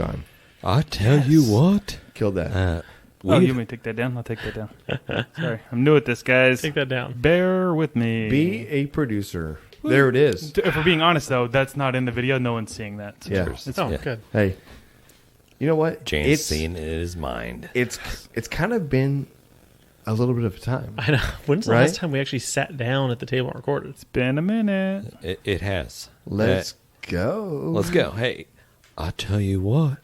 John. I tell you what. Killed that. You want me to take that down? I'll take that down. Sorry. I'm new at this, guys. Take that down. Bear with me. Be a producer. There it is. If we're being honest, though, that's not in the video. No one's seeing that. So Yeah. Good. Hey, you know what? James seen it in his mind. It's kind of been a little bit of time. I know. When's the Right? last time we actually sat down at the table and recorded? It's been a minute. It has. Let's go. Let's go. Hey, I tell you what.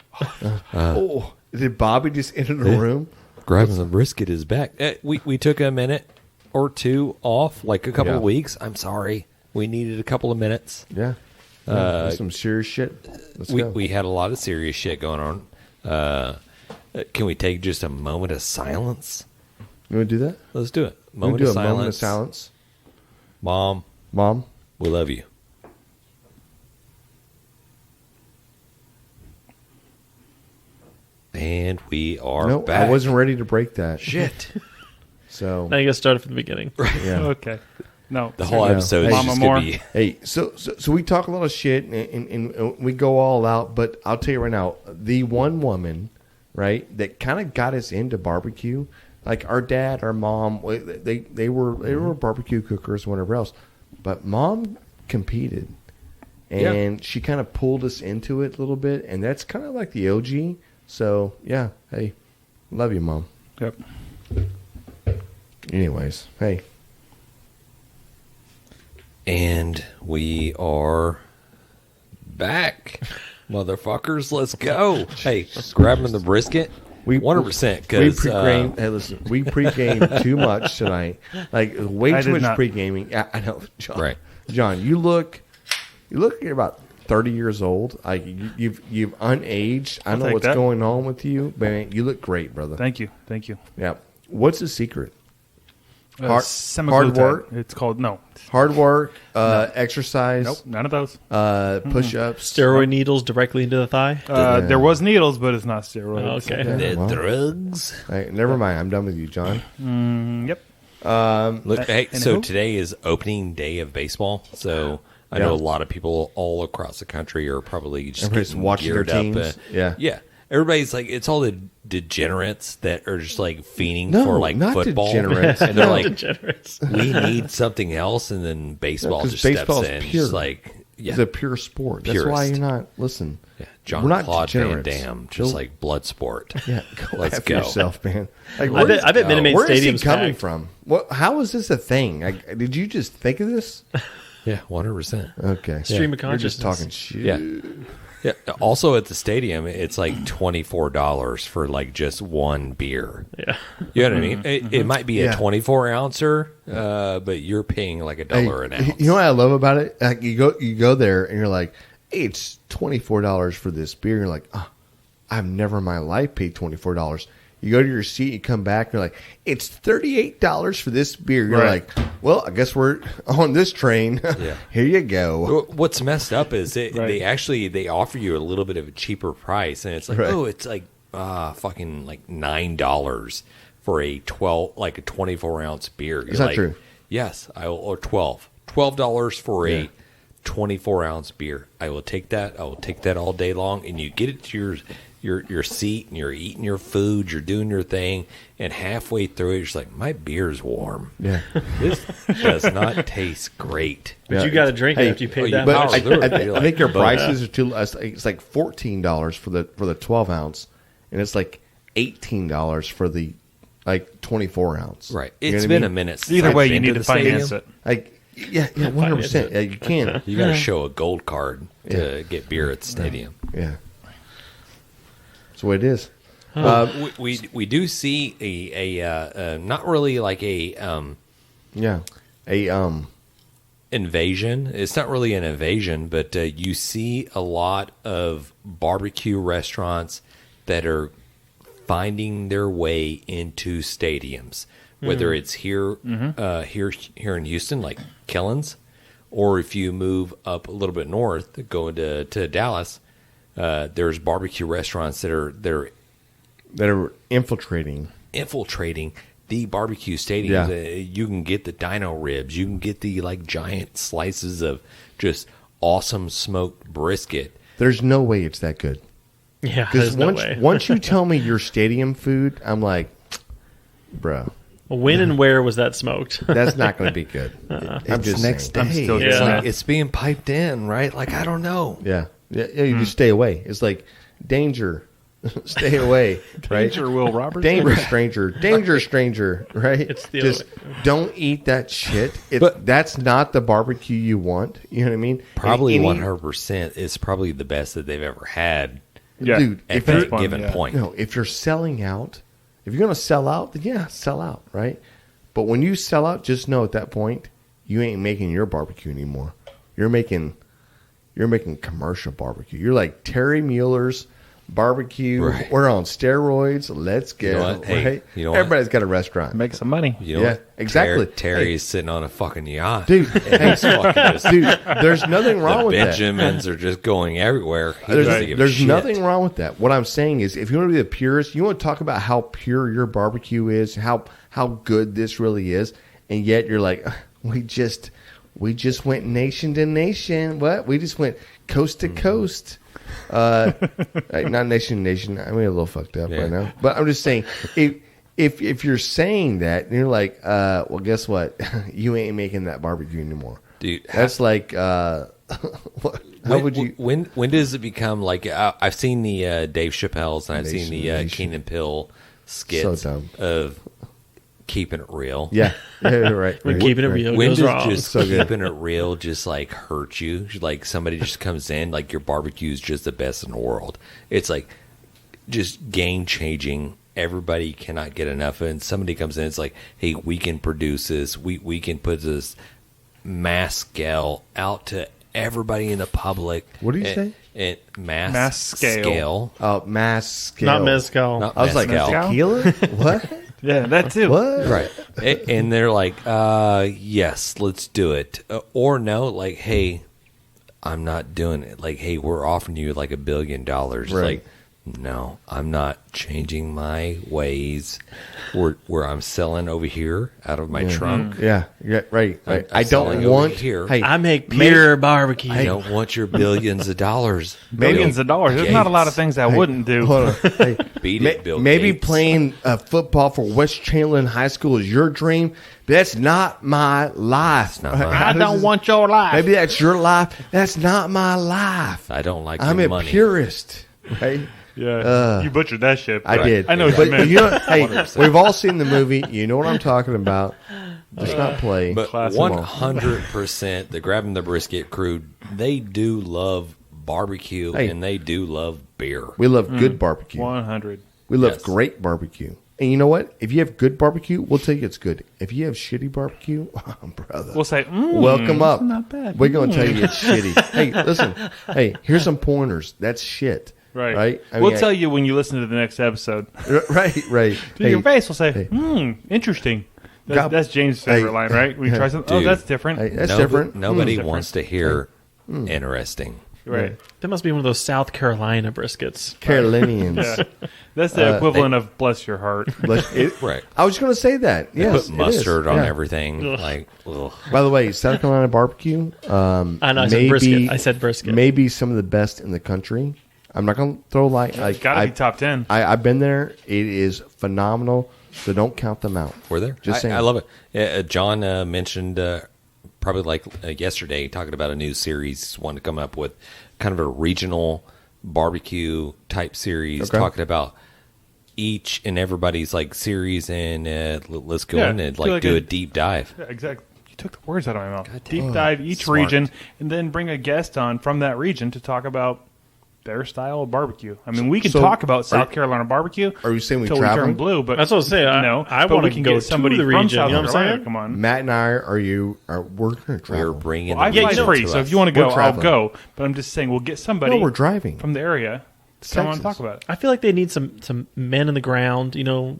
Did Bobby just enter the room? Grabbing the brisket is back. We took a minute or two off, like a couple of weeks. I'm sorry. We needed a couple of minutes. Yeah. Some serious shit. Let's go. We had a lot of serious shit going on. Can we take just a moment of silence? You want to do that? Let's do it. Moment of silence. Mom, we love you. And we are back. I wasn't ready to break that. Shit. So Now you got to start from the beginning. yeah. Okay. No. The whole episode is Mama just more. going to be... Hey, so we talk a lot of shit and we go all out, but I'll tell you right now, the one woman, right, that kind of got us into barbecue, like our dad, our mom, they were barbecue cookers, whatever else, but Mom competed, and she kind of pulled us into it a little bit, and that's kind of like the OG. So yeah, hey, love you, Mom. Yep. Anyways, hey. And we are back, motherfuckers. Let's go. Hey, grabbing the brisket. We 100% because hey, listen, we pre-gamed too much tonight, like way too much pre-gaming. I know, John. Right, John, you look you're about 30 years old. Like you've unaged. I know what's going on with you, but you look great, brother. Thank you. Yeah. What's the secret? Hard work. It's called hard work. Exercise. Nope, none of those. Push-ups. Steroid needles directly into the thigh? There was needles, but it's not steroids. Okay. Drugs. Hey, never mind. I'm done with you, John. Yep. Look, hey, so today is opening day of baseball. So I know a lot of people all across the country are probably just watching their teams. Yeah. Everybody's like, it's all the degenerates that are just like fiending for like not football. Degenerates. And they're like, Degenerates. we need something else. And then baseball just steps in. Pure. Just like, it's a pure sport. That's why you're not, listen. Yeah, Jean-Claude Van Damme, just like blood sport. Yeah, let's go. Yourself, man. Like, I bet Minute Maid Stadium's coming packed. from? How is this a thing? Did you just think of this? Yeah, 100%. Okay. Stream of consciousness. You're just talking shit. Yeah. Also at the stadium, it's like $24 for like just one beer. Yeah. You know what I mean? It might be a 24-ouncer, but you're paying like $1 an ounce. You know what I love about it? Like you go there and you're like, hey, it's $24 for this beer. You're like, oh, I've never in my life paid $24. You go to your seat, you come back, and you're like, it's $38 for this beer. You're like, well, I guess we're on this train. Yeah. Here you go. What's messed up is they offer you a little bit of a cheaper price, and it's like, it's like fucking like $9 for a 24-ounce beer. Is that true? Yes, or $12 for a 24-ounce beer. I will take that. I will take that all day long, and you get it to your seat, and you're eating your food, you're doing your thing, and halfway through it, you're just like, my beer's warm. Yeah. This does not taste great. But you got to drink it after you paid that But much. I think your prices are too. It's like $14 for the 12-ounce, and it's like $18 for the 24-ounce. Right. It's been a minute since Either I've way, been you need to to finance stadium. it. 100%. Yeah, you can. You got to show a gold card to get beer at the stadium. Yeah. That's the way it is. We do see a not really like a invasion. It's not really an invasion, but you see a lot of barbecue restaurants that are finding their way into stadiums. Whether it's here in Houston, like Killen's, or if you move up a little bit north, going to Dallas, there's barbecue restaurants that are infiltrating the barbecue stadiums. Yeah. You can get the dino ribs. You can get the giant slices of just awesome smoked brisket. There's no way it's that good. Yeah, Because there's no way. once you tell me your stadium food, I'm like, bro, When and where was that smoked? that's not going to be good. I'm just next saying. day. still It's getting like that. it's being piped in, right? Like I don't know. Yeah, you just stay away. It's like danger, stay away, right? Danger, Will Robertson. Danger, stranger, danger, stranger, right? It's the just other don't eat that shit. But- That's not the barbecue you want. You know what I mean? Probably Any- 100%. It's probably the best that they've ever had Yeah. Dude, at if you're that given point. no, if you're selling out, if you're going to sell out, then yeah, sell out, right? But when you sell out, just know at that point you ain't making your barbecue anymore. You're making commercial barbecue. You're like Terry Mueller's barbecue. Right. We're on steroids. Let's go. You know what? Hey, right? you know what? Everybody's got a restaurant. Make some money. You know Yeah, what? exactly. Terry's sitting on a fucking yacht. Dude, And he's fucking just- Dude, there's nothing wrong the with that. Benjamins are just going everywhere. He doesn't give a There's shit. nothing wrong with that. What I'm saying is, if you want to be the purist, you want to talk about how pure your barbecue is, how good this really is, and yet you're like, we just went nation to nation. What? We just went coast to coast. Like, not nation to nation. I'm a little fucked up right now, but I'm just saying, if you're saying that, and you're like, well, guess what? You ain't making that barbecue anymore, Dude, That's like, how would you? When does it become like? I've seen the Dave Chappelle's and I've seen the Nation. Keenan Pill skits So dumb. of keeping it real. Yeah, right. When right, keeping it right. real When goes does wrong. just So good. keeping it real just like hurt you? Like somebody just comes in, like your barbecue is just the best in the world. It's like just game changing. Everybody cannot get enough of it. And somebody comes in, it's like, hey, we can produce this. We can put this mass scale out to everybody in the public. What do you say? And mass, Mass scale. Mass scale. Not mezcal. Not I was like, mezcal. tequila? What? Yeah, that too. What? Right. And they're like, yes, let's do it. Or no, like, hey, I'm not doing it. Like, hey, we're offering you like $1 billion. Right. Like, no, I'm not changing my ways where I'm selling over here out of my trunk. Yeah, right. I'm I selling don't over want here. Hey, I make pure barbecue. I don't want your billions of dollars. Billions of dollars. There's not a lot of things I wouldn't do. hold on. Hey, Beat it, Bill maybe Gates. playing football for West Chamberlain High School is your dream. But that's not my life. not mine. I don't want your life. Maybe that's your life. That's not my life. I don't like I'm your a money. purist. Right? Yeah, you butchered that shit. I did. I know what But you meant. you know, hey, we've all seen the movie. You know what I'm talking about. Just not play. But Classic. 100%, the Grabbing the Brisket crew, they do love barbecue Hey. and they do love beer. We love good barbecue. 100. We love Yes. great barbecue. And you know what? If you have good barbecue, we'll tell you it's good. If you have shitty barbecue, oh, brother, We'll say, welcome up. not bad. We're going to tell you it's shitty. Hey, listen. Hey, here's some pointers. That's shit. Right. Right? I We'll mean, tell you when you listen to the next episode. Right. To your face, we'll say, interesting. God- That's James' favorite Hey. line, right? We try something. Oh, Dude. that's different. Hey, that's Nob- different. Nobody different. wants to hear interesting. Right. That must be one of those South Carolina briskets. Carolinians. Yeah. That's the equivalent of bless your heart. Right. I was going to say that. They Yes, put it mustard is. on Yeah. everything. Like, ugh. By the way, South Carolina barbecue. I know, I said brisket. I said brisket. Maybe some of the best in the country. I'm not going to throw like It's got to be top 10. I've been there. It is phenomenal. So don't count them out. We're there. Just saying. I love it. John mentioned probably like yesterday talking about a new series, wanting to come up with kind of a regional barbecue type series, Okay. talking about each and everybody's like series, and let's go Yeah, in and do like like do a- a deep dive. Yeah, exactly. You took the words out of my mouth. Deep dive each Smart. region and then bring a guest on from that region to talk about their style of barbecue. I mean, we can So, talk about South Carolina barbecue. are you saying we until we traveling? turn blue? But That's what I was saying. I wanna we can go get to somebody the from region, South you know what I'm Carolina saying? to come on. Matt and I we're going to We're travel. bringing Well, the I fly region free, to so us. if you want to We're go, I'll traveling. go. But I'm just saying, we'll get somebody No, we're driving. from the area to come on and Texas. talk about it. I feel like they need some men in the ground,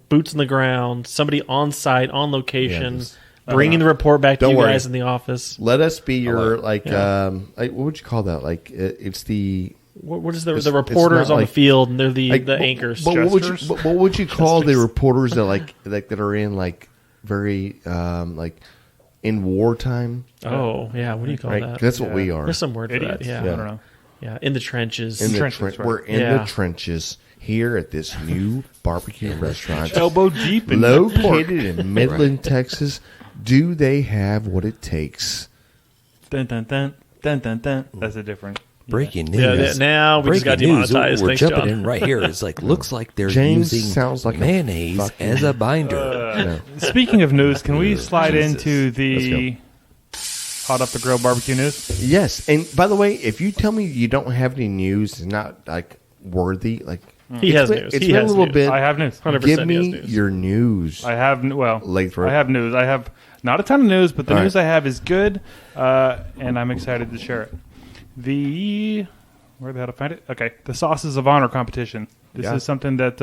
boots in the ground, somebody on site, on location, just- bringing the report back to Don't you worry. guys in the office. Let us be your like like what would you call that? Like it's the What is It's- the it's reporters not on like- the field, and they're the like, anchors. But what would you Jesters? what would you call the reporters that like that are in like very like in wartime? Oh, yeah. What do you call Right? that? That's what we are. There's some word for Idiots. that. Yeah. I don't know. Yeah, in the trenches. In the Trenches, tren- right. We're in Yeah. the trenches here at this new barbecue restaurant Elbow deep in located in Midland, Texas. Do they have what it takes? Dun, dun, dun, dun, dun, dun. That's a different. Breaking Yeah, news. now we just got Breaking news. demonetized. We're Thanks, jumping John. in right here. It's like looks like they're James using sounds like a mayonnaise fucking- as a binder. No. Speaking of news, can we slide Jesus. into the hot off the grill barbecue news? Yes, and by the way, if you tell me you don't have any news, it's not like worthy. Like He it's has been- news. It's He been a has little news. bit. I have news. 100% Give he me has news. your news. I have Lathrop. I have news. I have not a ton of news, but the All news right. I have is good, and I'm excited to share it. Where the hell to find it? Okay, the Sauces of Honor competition. This Yeah. is something that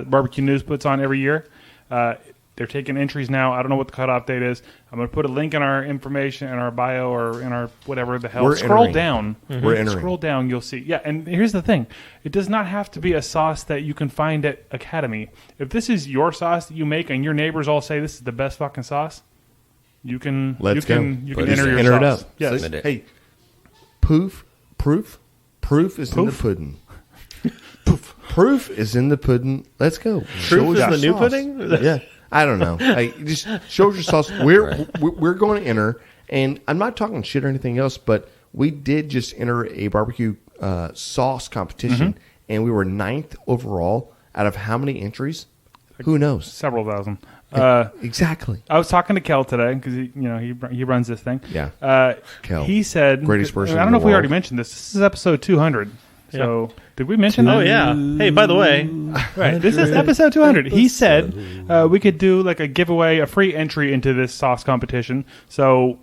Barbecue News puts on every year. They're taking entries now. I don't know what the cutoff date is. I'm going to put a link in our information, in our bio, or in our whatever the hell. We're Scroll entering. down. We're entering. Scroll down. You'll see. Yeah, and here's the thing. It does not have to be a sauce that you can find at Academy. If this is your sauce that you make and your neighbors all say this is the best fucking sauce, you can Let's you go. can Put enter it your in. Enter it sauce. up. Yes. Submit it. Hey, proof is in the pudding. Proof is in the pudding. Let's go. Show is us the your new sauce. pudding? Yeah, I don't know. Like, just show us your sauce. We're going to enter, and I'm not talking shit or anything else, but we did just enter a barbecue sauce competition, and we were 9th overall out of how many entries? Who knows? Several thousand. Exactly. I was talking to Kel today because he runs this thing. Yeah. Kel. He said, Greatest person I don't in know the if we already world. mentioned this. This is episode 200. So did we mention that? Oh, yeah. Hey, by the way, Right. This is episode 200. He said we could do like a giveaway, a free entry into this sauce competition. So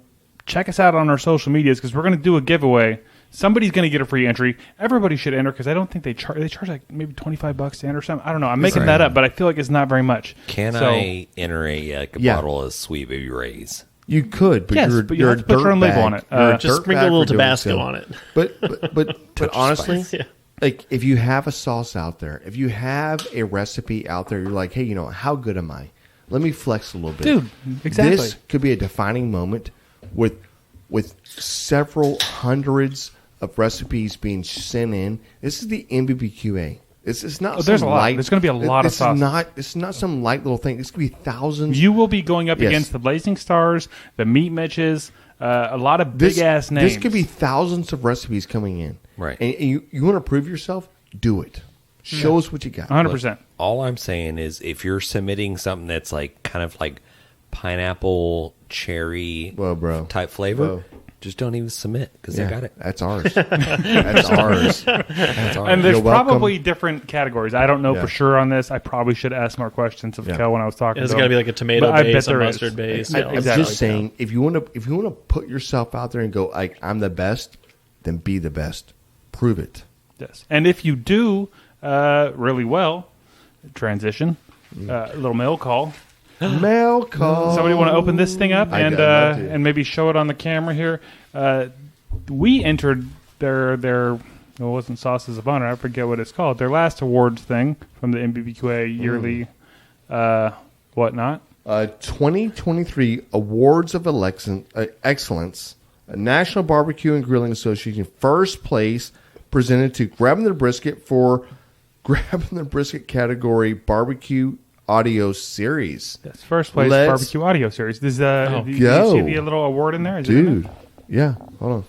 check us out on our social medias because we're going to do a giveaway. Somebody's going to get a free entry. Everybody should enter because I don't think they charge like maybe $25 to enter or something. I don't know. I'm making that up, but I feel like it's not very much. Can So- I enter a Yeah. bottle of Sweet Baby Ray's? You could, but Yes, you're, but you you're have a to put your own dirt label on bag. it. You're a just dirt sprinkle a bag little for doing Tabasco so. on it. But honestly, Yeah. like if you have a sauce out there, if you have a recipe out there, you're like, hey, how good am I? Let me flex a little bit, Dude, exactly. This could be a defining moment with several hundreds of recipes being sent in. This is the MBBQA. This is not. there's some a lot. light. There's gonna be a lot of this sauces. Is not. It's not some light little thing. This could be thousands. You will be going up Yes. against the Blazing Stars, the Meat Mitches, a lot of big ass names. This could be thousands of recipes coming in. Right. And you want to prove yourself? Do it. Show us what you got. 100%. All I'm saying is if you're submitting something that's like kind of like pineapple, cherry Whoa, bro. type flavor, Whoa. just don't even submit because Yeah, I got it. That's ours. That's ours. That's all And right. there's You're welcome. probably different categories. I don't know Yeah. for sure on this. I probably should ask more questions of Yeah. Kel when I was talking It's to got to him. be like a tomato But I bet base, a there is. mustard base. Yeah, I'm exactly. just saying, if you want to put yourself out there and go, like, I'm the best, then be the best. Prove it. Yes. And if you do really well, transition, a little mail call. Mail call. Somebody want to open this thing up I'd and love to. and maybe show it on the camera here? We entered their it wasn't Sauces of Honor. I forget what it's called. Their last awards thing from the MBBQA yearly whatnot. 2023 Awards of Excellence, National Barbecue and Grilling Association, first place presented to Grabbing the Brisket for Grabbing the Brisket category Barbecue Audio Series. Yes, first place Let's barbecue audio series. Does do you go. see the little award in there? Is it in Dude. there? Yeah, hold on.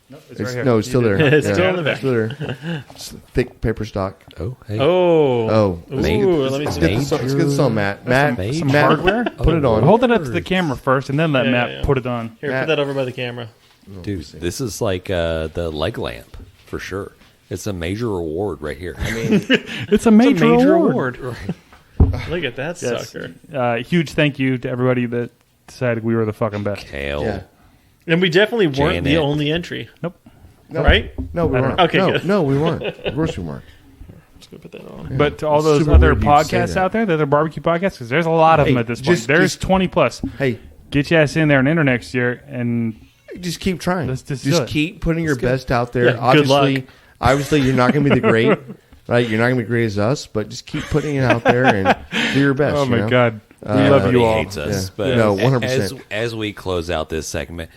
No, it's right here. No, it's still You there. did. It's Yeah, still in the back. still there. It's thick paper stock. Oh, hey. Oh. Oh. Ooh, Made- let me Let's see. get this on, let's get this on, Matt. Matt, some Matt, hardware? put it on. Hold it up to the camera first, and then let Yeah, Matt yeah. put it on. Here, Matt. put that over by the camera. Dude, this is like the leg lamp for sure. It's a major award right here. I mean, It's a major, It's a major award. award. Look at that Yes. sucker. Huge thank you to everybody that decided we were the fucking best. kale. Yeah. And we definitely weren't the Janet. only entry. Nope. No, Right? No, we I don't weren't. know. Okay, no, good. no, we weren't. Of course we weren't. Let's go put that on. But to all It's those super other weird you say podcasts that. out there, the other barbecue podcasts, because there's a lot of them Hey, at this point. just- There's just- 20 plus. Hey, Get your ass in there and enter next year, and just keep trying. Let's just do it. keep putting your best out there. Yeah, good Obviously, you're not going to be the great, right? You're not going to be great as us, but just keep putting it out there and do your best. oh my you know? God, we love Everybody you all. hates us. Yeah. But No, 100%. as we close out this segment,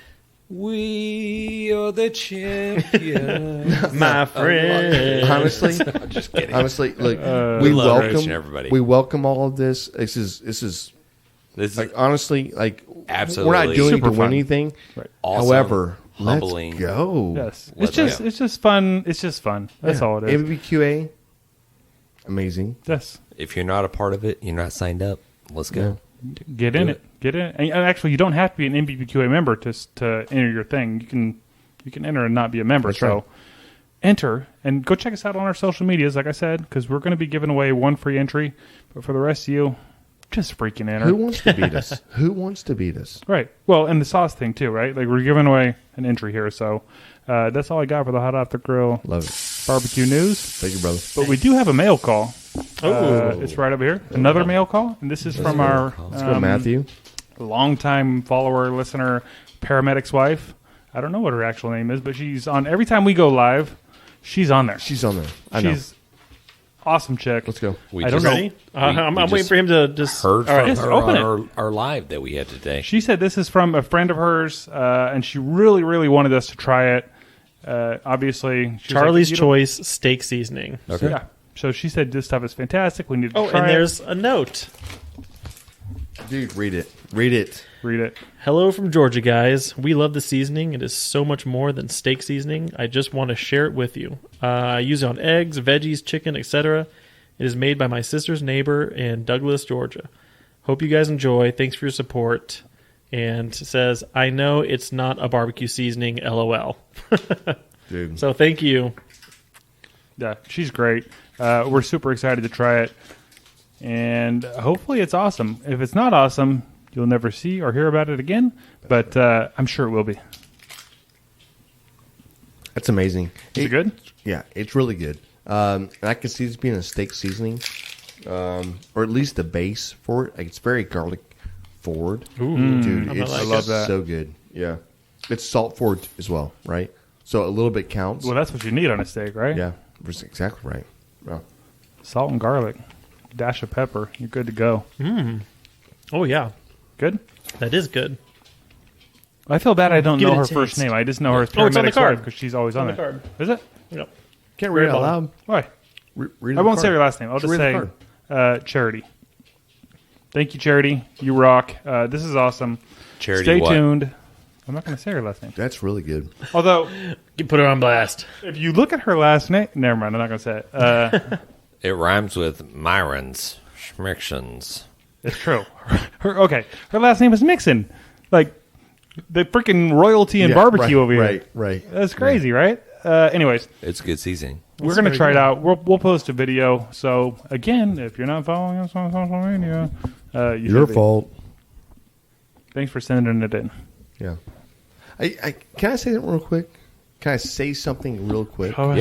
We are the champions. My friend. Honestly, Just kidding. honestly, look, We we love welcome roasting everybody. We welcome all of this. This is This is like honestly, like Absolutely. we're not doing Super to win fun. anything. awesome, However, humbling. let's go. Yes, Let's go. it's just fun. It's just fun. That's all it is. ABQA, amazing. Yes, If you're not a part of it, you're not signed up. Let's go. get in it. Get in it. And actually, you don't have to be an MBBQA member to enter your thing. You can enter and not be a member. That's so right. enter and go check us out on our social medias. Like I said, because we're going to be giving away one free entry. But for the rest of you, just freaking enter. Who wants to beat us? Who wants to beat us? Right. Well, and the sauce thing too, right? Like we're giving away an entry here. So that's all I got for the Hot Off the Grill Love it. barbecue news. Thank you, brother. But we do have a mail call. Oh. It's right over here. Another mail call, and this is from our Let's go, Matthew. longtime follower, listener, paramedic's wife. I don't know what her actual name is, but she's on every time we go live. She's on there. She's on there. I know. She's awesome chick. Let's go. We I don't just know. Ready? I'm we waiting just for him to just. heard All right. from Yes, her open on our live that we had today. She said this is from a friend of hers, and she really, really wanted us to try it. Obviously, she was Charlie's like, "You Choice steak seasoning. don't-" Yeah. So she said this stuff is fantastic. We need to Oh, try and it. there's a note. Dude, read it. Read it. Read it. Hello from Georgia, guys. We love the seasoning. It is so much more than steak seasoning. I just want to share it with you. I use it on eggs, veggies, chicken, etc. It is made by my sister's neighbor in Douglas, Georgia. Hope you guys enjoy. Thanks for your support. And it says, I know it's not a barbecue seasoning, LOL. Dude. So thank you. Yeah, she's great. We're super excited to try it. And hopefully it's awesome. If it's not awesome, you'll never see or hear about it again. But I'm sure it will be. That's amazing. Is it good? Yeah, it's really good. And I can see this being a steak seasoning, or at least the base for it. Like, it's very garlic forward. Dude, it's I love that. so good. Yeah, it's salt forward as well, right? So a little bit counts. Well, that's what you need on a steak, right? Yeah, that's exactly right. Yeah. Salt and garlic. Dash of pepper. You're good to go. Oh, yeah. Good? That is good. I feel bad I don't Give know it a her taste. first name. I just know her as Oh, it's on the paramedic's card. wife because she's always On on the there. card. Is it? Yep. Can't read it out Very loud. Why? Read I the won't say card. her last name. I'll just read say the card. Charity. Thank you, Charity. You rock. This is awesome. Charity Stay what? tuned. I'm not going to say her last name. That's really good. Although, You put it on blast. if you look at her last name, never mind. I'm not going to say it. It rhymes with Myron's Schmictions. It's true. Her last name is Mixon. Like the freaking royalty in Yeah, barbecue right, over here. Right. That's crazy, right? Anyways, It's good seasoning. we're going to try it out. We'll post a video. So, again, if you're not following us on social media, you Your should be. fault. Thanks for sending it in. Yeah. I can I say that real quick? Can I say something real quick? Yeah.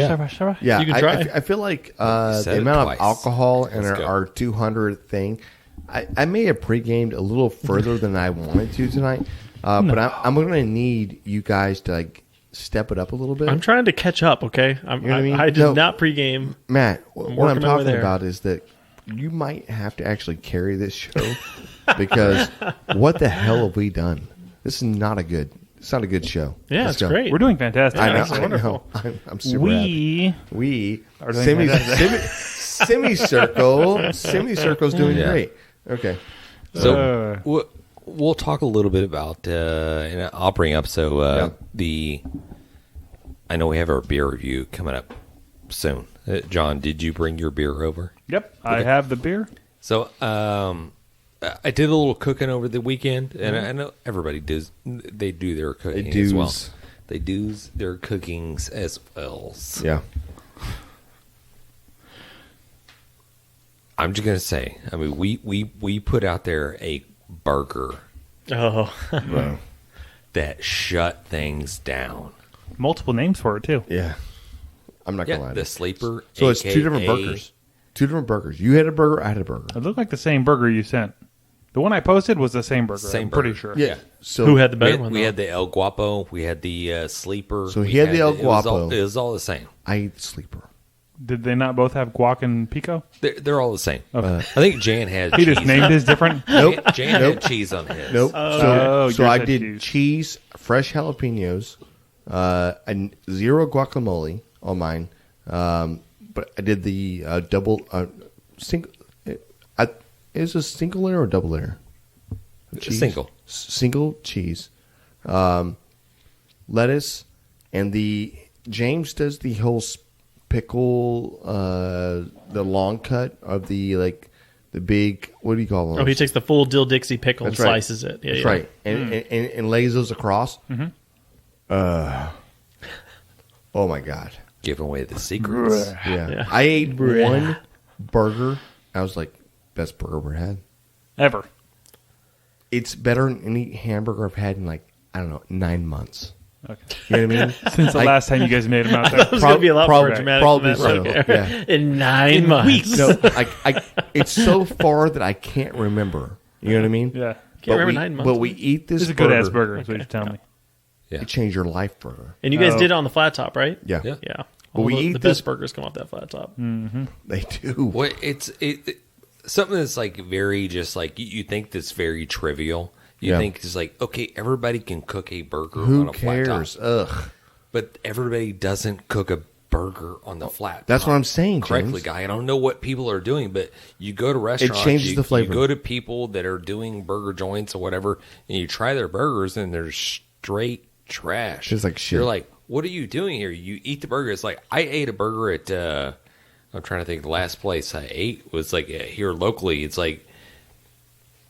Yeah, You can try. I feel like Said the it amount twice. of alcohol in Let's go. our 200 thing, I may have pre-gamed a little further than I wanted to tonight, but I'm going to need you guys to like step it up a little bit. I'm trying to catch up, okay? You know what I mean? I did No. not pregame. Matt, what I'm working my way talking there. about is that you might have to actually carry this show because what the hell have we done? This is not a good. It's not a good show. Yeah, Let's it's go. great. We're doing fantastic. I know. This is wonderful. I'm super happy. We We are doing semicircle's doing Yeah. great. Okay. So we'll talk a little bit about, and I'll bring up I know we have our beer review coming up soon. John, did you bring your beer over? Yep, I have the beer. So I did a little cooking over the weekend, and I know everybody does. They do their cooking as well. do's. They do their cookings as well. Yeah. I'm just gonna say. I mean, we put out there a burger Oh, Wow. that shut things down. Multiple names for it too. Yeah. I'm not gonna Yeah, lie. the sleeper. So it's two different AKA burgers. Two different burgers. You had a burger. I had a burger. It looked like the same burger you sent. The one I posted was the same burger. Same I'm pretty burger. sure. Yeah. So who had the We better had, one? we though? had the El Guapo. We had the sleeper. So we he had the El it was all- Guapo. It was all the same. I ate the sleeper. Did they not both have guac and pico? They're all the same. Okay. I think Jan had He cheese. just named his different. Nope. Jan had cheese on his. Nope. Oh, so yours I had did cheese, fresh jalapenos, and 0 guacamole on mine. But I did the double single. Is it a single layer or double layer? Cheese? Single cheese, lettuce, and James does the whole pickle, the long cut of the big, what do you call them? Oh, he takes the full dill Dixie pickle That's and right. slices it. Yeah, That's yeah. right, and lays those across. Mm-hmm. Oh my god! Giving away the secrets. Yeah. I ate one burger. I was like, best burger I've ever had. Ever. It's better than any hamburger I've had in 9 months. Okay. You know what I mean? Since the last time you guys made them out there. It was going to be a lot more Probably- dramatic probably than that. so, Okay. yeah. In 9 months. No, it's so far that I can't remember. You know what I mean? Yeah. Can't remember 9 months. But we eat this This is a good ass burger, is what you're telling me. Yeah. It changed your life burger. And you guys Oh. did it on the flat top, right? Yeah. Yeah. Yeah. But we eat the this- best burgers come off that flat top. They do. Well, it's something that's very just you think that's very trivial. You Yeah. think it's okay, everybody can cook a burger Who on a flat cares? top, Ugh. but everybody doesn't cook a burger on the flat. That's top what I'm saying, correctly, James. guy. I don't know what people are doing, but you go to restaurants, changes the flavor. You go to people that are doing burger joints or whatever, and you try their burgers, and they're straight trash. Tastes like shit. You're like, what are you doing here? You eat the burger. It's like I ate a burger at. I'm trying to think. The last place I ate was here locally. It's like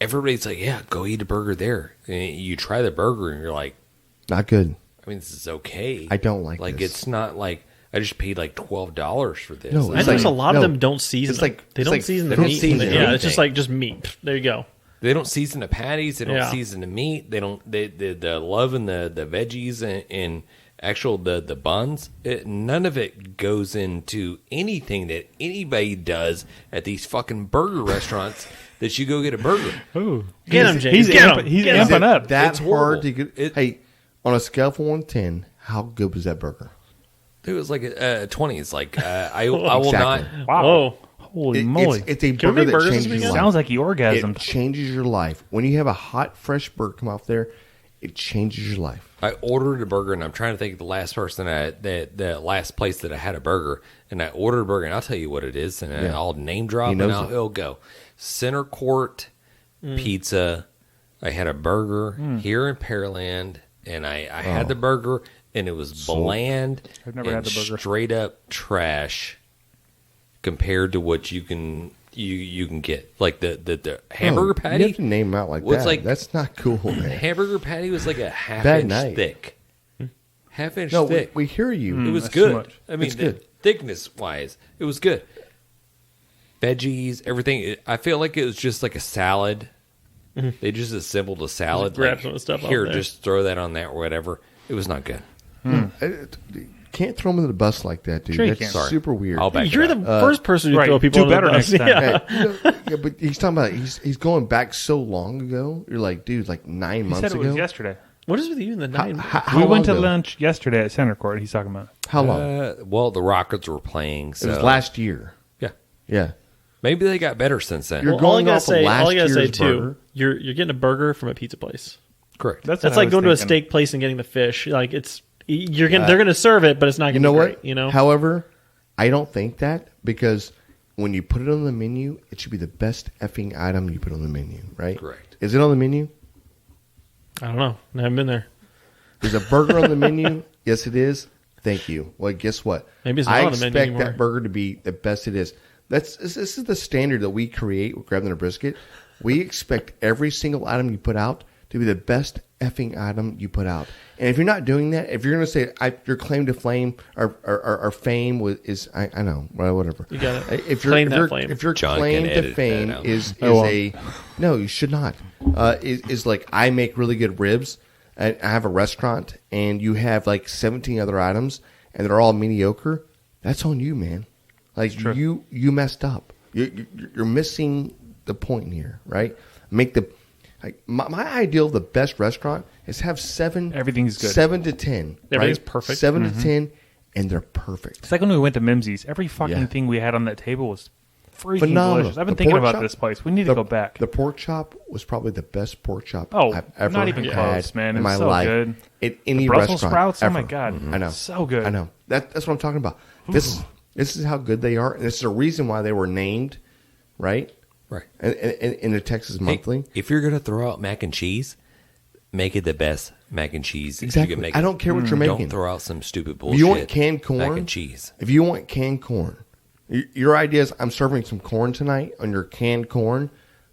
everybody's like, yeah, go eat a burger there. And you try the burger, and you're like, Not good. I mean, this is okay. I don't like this. It's not like I just paid $12 for this. No, I it's notice a like- lot of no. them don't season. It's like- they it's don't like- season they the don't meat. season Yeah, it's just anything. just meat. There you go. They don't season the patties. They don't Yeah. season the meat. They don't. They love and the veggies and actual the buns. None of it goes into anything that anybody does at these fucking burger restaurants that you go get a burger. Ooh. Get him, James. He's Get him. amping, he's Get him. amping up. That's It's horrible. hard to get. Hey, on a scale from 1 to 10, how good was that burger? It was like a 20. It's I will Exactly. not. Wow. Whoa. Holy moly. It's a Can we burger make that burgers this changes your weekend? life. Sounds like he It orgasmed. changes your life. When you have a hot, fresh burger come off there, it changes your life. I ordered a burger, and I'm trying to think of the last person the last place that I had a burger, and I ordered a burger, and I'll tell you what it is, and Yeah. I'll name drop, He and knows it. it'll go. Center Court Pizza. I had a burger here in Pearland, and I had the burger, and it was bland. I've never had the burger. Straight up trash compared to what you can get. Like the hamburger Oh, patty. You have to name them out like What's that. like- That's not cool, The man. hamburger patty was like a half Bad inch night. thick. Half inch No, thick. we hear you. It was that's too good. much. I mean, It's good. thickness wise, it was good. Veggies, everything. I feel like it was just like a salad. They just assembled a salad. Just grab like, some of the stuff off here, there. just throw that on that or whatever. It was not good. Can't throw them in the bus like that, dude. Sure you That's can. Sorry. super weird. I'll back You're it the up. first person to right. throw people Do under better the bus. next time. Yeah. Hey, yeah, but he's talking about he's going back so long ago. You're like, dude, like 9 He months said it ago. was yesterday. What is with you in the nine? How We long went to ago? lunch yesterday at Center Court. He's talking about. How long? Well, the Rockets were playing. So It was last year. Yeah, Yeah. maybe they got better since then. You're Well, all I going gotta off of say, last all I gotta say year's too, burger. you're getting a burger from a pizza place. Correct. That's That's what I like was going to a thinking. steak place and getting the fish. Like they're gonna serve it, but it's not You gonna know be what? great. You know. However, I don't think that because when you put it on the menu, it should be the best effing item you put on the menu, right? Correct. Is it on the menu? I don't know. I haven't been there. Is a burger on the menu? Yes, it is. Thank you. Well, guess what? Maybe it's not I on the menu expect anymore. that burger to be the best it is. This is the standard that we create with Grabbing a Brisket. We expect every single item you put out to be the best effing item you put out. And if you're not doing that, if you're going to say your claim to fame or fame is I know, well, whatever. You got it. If Claim that flame. If your John claim can to edit fame that out. is Oh, well. a no, you should not. Is like I make really good ribs. I have a restaurant, and you have like 17 other items, and they're all mediocre. That's on you, man. Like you messed up. You're missing the point here, right? My ideal of the best restaurant is have 7. Everything's good. 7 to 10. Everything's right? perfect. 7 to 10, and they're perfect. It's like when we went to Mimsy's. Every fucking thing we had on that table was freaking Phenomenal. delicious. I've been The thinking pork about chop- this place. We need to go back. The pork chop was probably the best pork chop Oh, I've ever not even had close, man. in It's my so life. good. At any Brussels restaurant sprouts. ever. Oh my god, I know. so good. I know. That's what I'm talking about. This is how good they are, and this is a reason why they were named, right? Right. In the Texas Monthly. Hey, if you're going to throw out mac and cheese, make it the best mac and cheese Exactly. you can make. I don't care what you're making. Don't throw out some stupid If bullshit. you want canned corn, mac and cheese. If you want canned corn, your idea is I'm serving some corn tonight on your canned corn,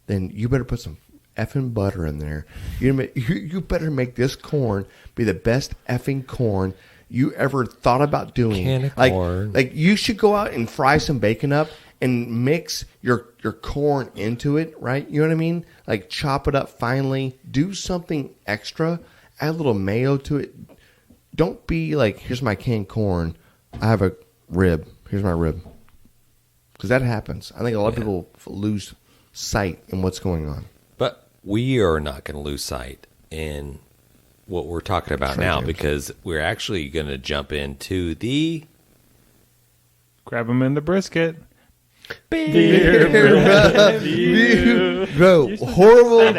then you better put some effing butter in there. You better make this corn be the best effing corn you ever thought about doing. Can of corn. Like you should go out and fry some bacon up and mix your corn into it, right? You know what I mean? Like chop it up finely, do something extra, add a little mayo to it. Don't be like, here's my canned corn. I have a rib. Here's my rib. Because that happens. I think a lot of people lose sight in what's going on. But we are not going to lose sight in what we're talking about now because we're actually going to jump into the Grab them in the brisket. Bro, horrible I'm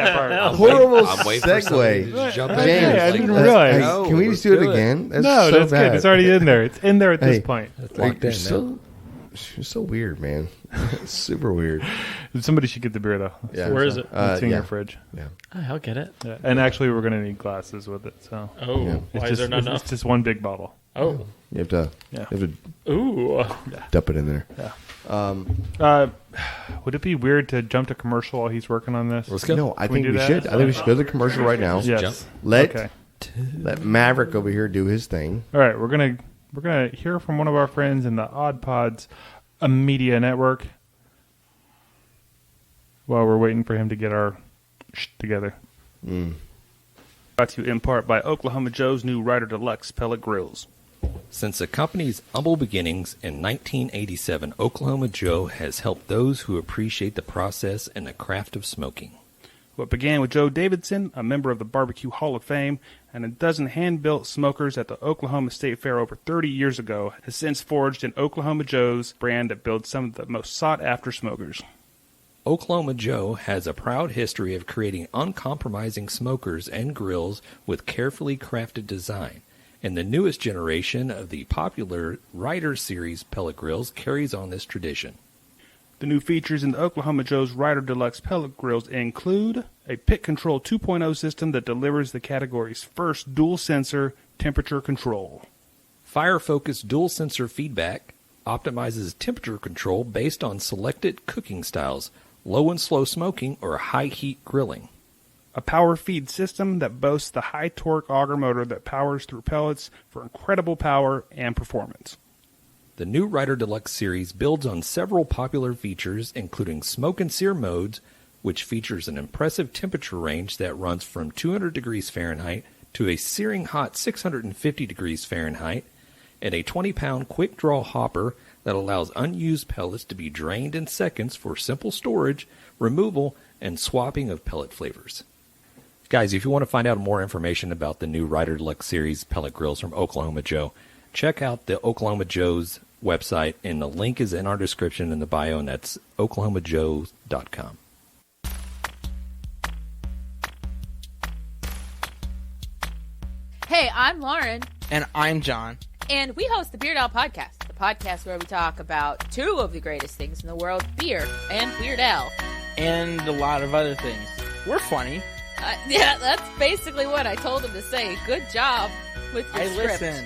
waiting for somebody to segue. jump in. Okay, It's I like, didn't let's realize. go. Can we Let's just do it do again? That's No, so that's bad. good. It's already in there. It's in there at this Hey. point. Locked You're in so weird, man. Super weird. Somebody should get the beer though. Yeah. Where is it? It's in yeah. your fridge. Yeah. I'll get it. Yeah. And actually, we're gonna need glasses with it. So Oh, Yeah. why is there not it's enough? just one big bottle. Oh, You have to, Yeah. ooh. dump it in there. Would it be weird to jump to commercial while he's working on this? Let's go. No, I Can we think do we that? should. I think we should go to the commercial right now. Yes. Jump. Okay. Let Maverick over here do his thing. All right. We're gonna hear from one of our friends in the Oddpods media network while we're waiting for him to get our shit together. Brought to you in part by Oklahoma Joe's new Ryder Deluxe pellet grills. Since the company's humble beginnings in 1987, Oklahoma Joe has helped those who appreciate the process and the craft of smoking. What began with Joe Davidson, a member of the Barbecue Hall of Fame, and a dozen hand-built smokers at the Oklahoma State Fair over 30 years ago, has since forged an Oklahoma Joe's brand that builds some of the most sought-after smokers. Oklahoma Joe has a proud history of creating uncompromising smokers and grills with carefully crafted design, and the newest generation of the popular Ryder Series pellet grills carries on this tradition. The new features in the Oklahoma Joe's Ryder Deluxe pellet grills include a Pit Control 2.0 system that delivers the category's first dual-sensor temperature control. Fire-focused dual-sensor feedback optimizes temperature control based on selected cooking styles, low and slow smoking, or high-heat grilling. A power feed system that boasts the high-torque auger motor that powers through pellets for incredible power and performance. The new Ryder Deluxe series builds on several popular features, including smoke and sear modes, which features an impressive temperature range that runs from 200 degrees Fahrenheit to a searing hot 650 degrees Fahrenheit, and a 20-pound quick-draw hopper that allows unused pellets to be drained in seconds for simple storage, removal, and swapping of pellet flavors. Guys, if you want to find out more information about the new Ryder Deluxe series pellet grills from Oklahoma Joe, check out the Oklahoma Joe's website, and the link is in our description in the bio, and that's oklahomajoe.com. Hey, I'm Lauren, And I'm John. and we host the Beard Al Podcast, the podcast where we talk about two of the greatest things in the world, beer and Weird Al. And a lot of other things. We're funny. Yeah, that's basically what I told him to say. Good job with your I script. listen.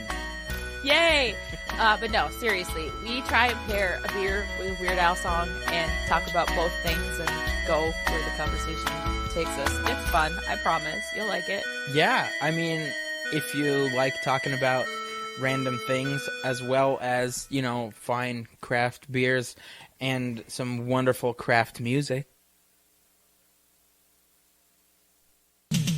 Yay! But no, seriously, we try and pair a beer with a Weird Al song and talk about both things and go where the conversation takes us. It's fun, I promise. You'll like it. Yeah, I mean, if you like talking about random things as well as, you know, fine craft beers and some wonderful craft music.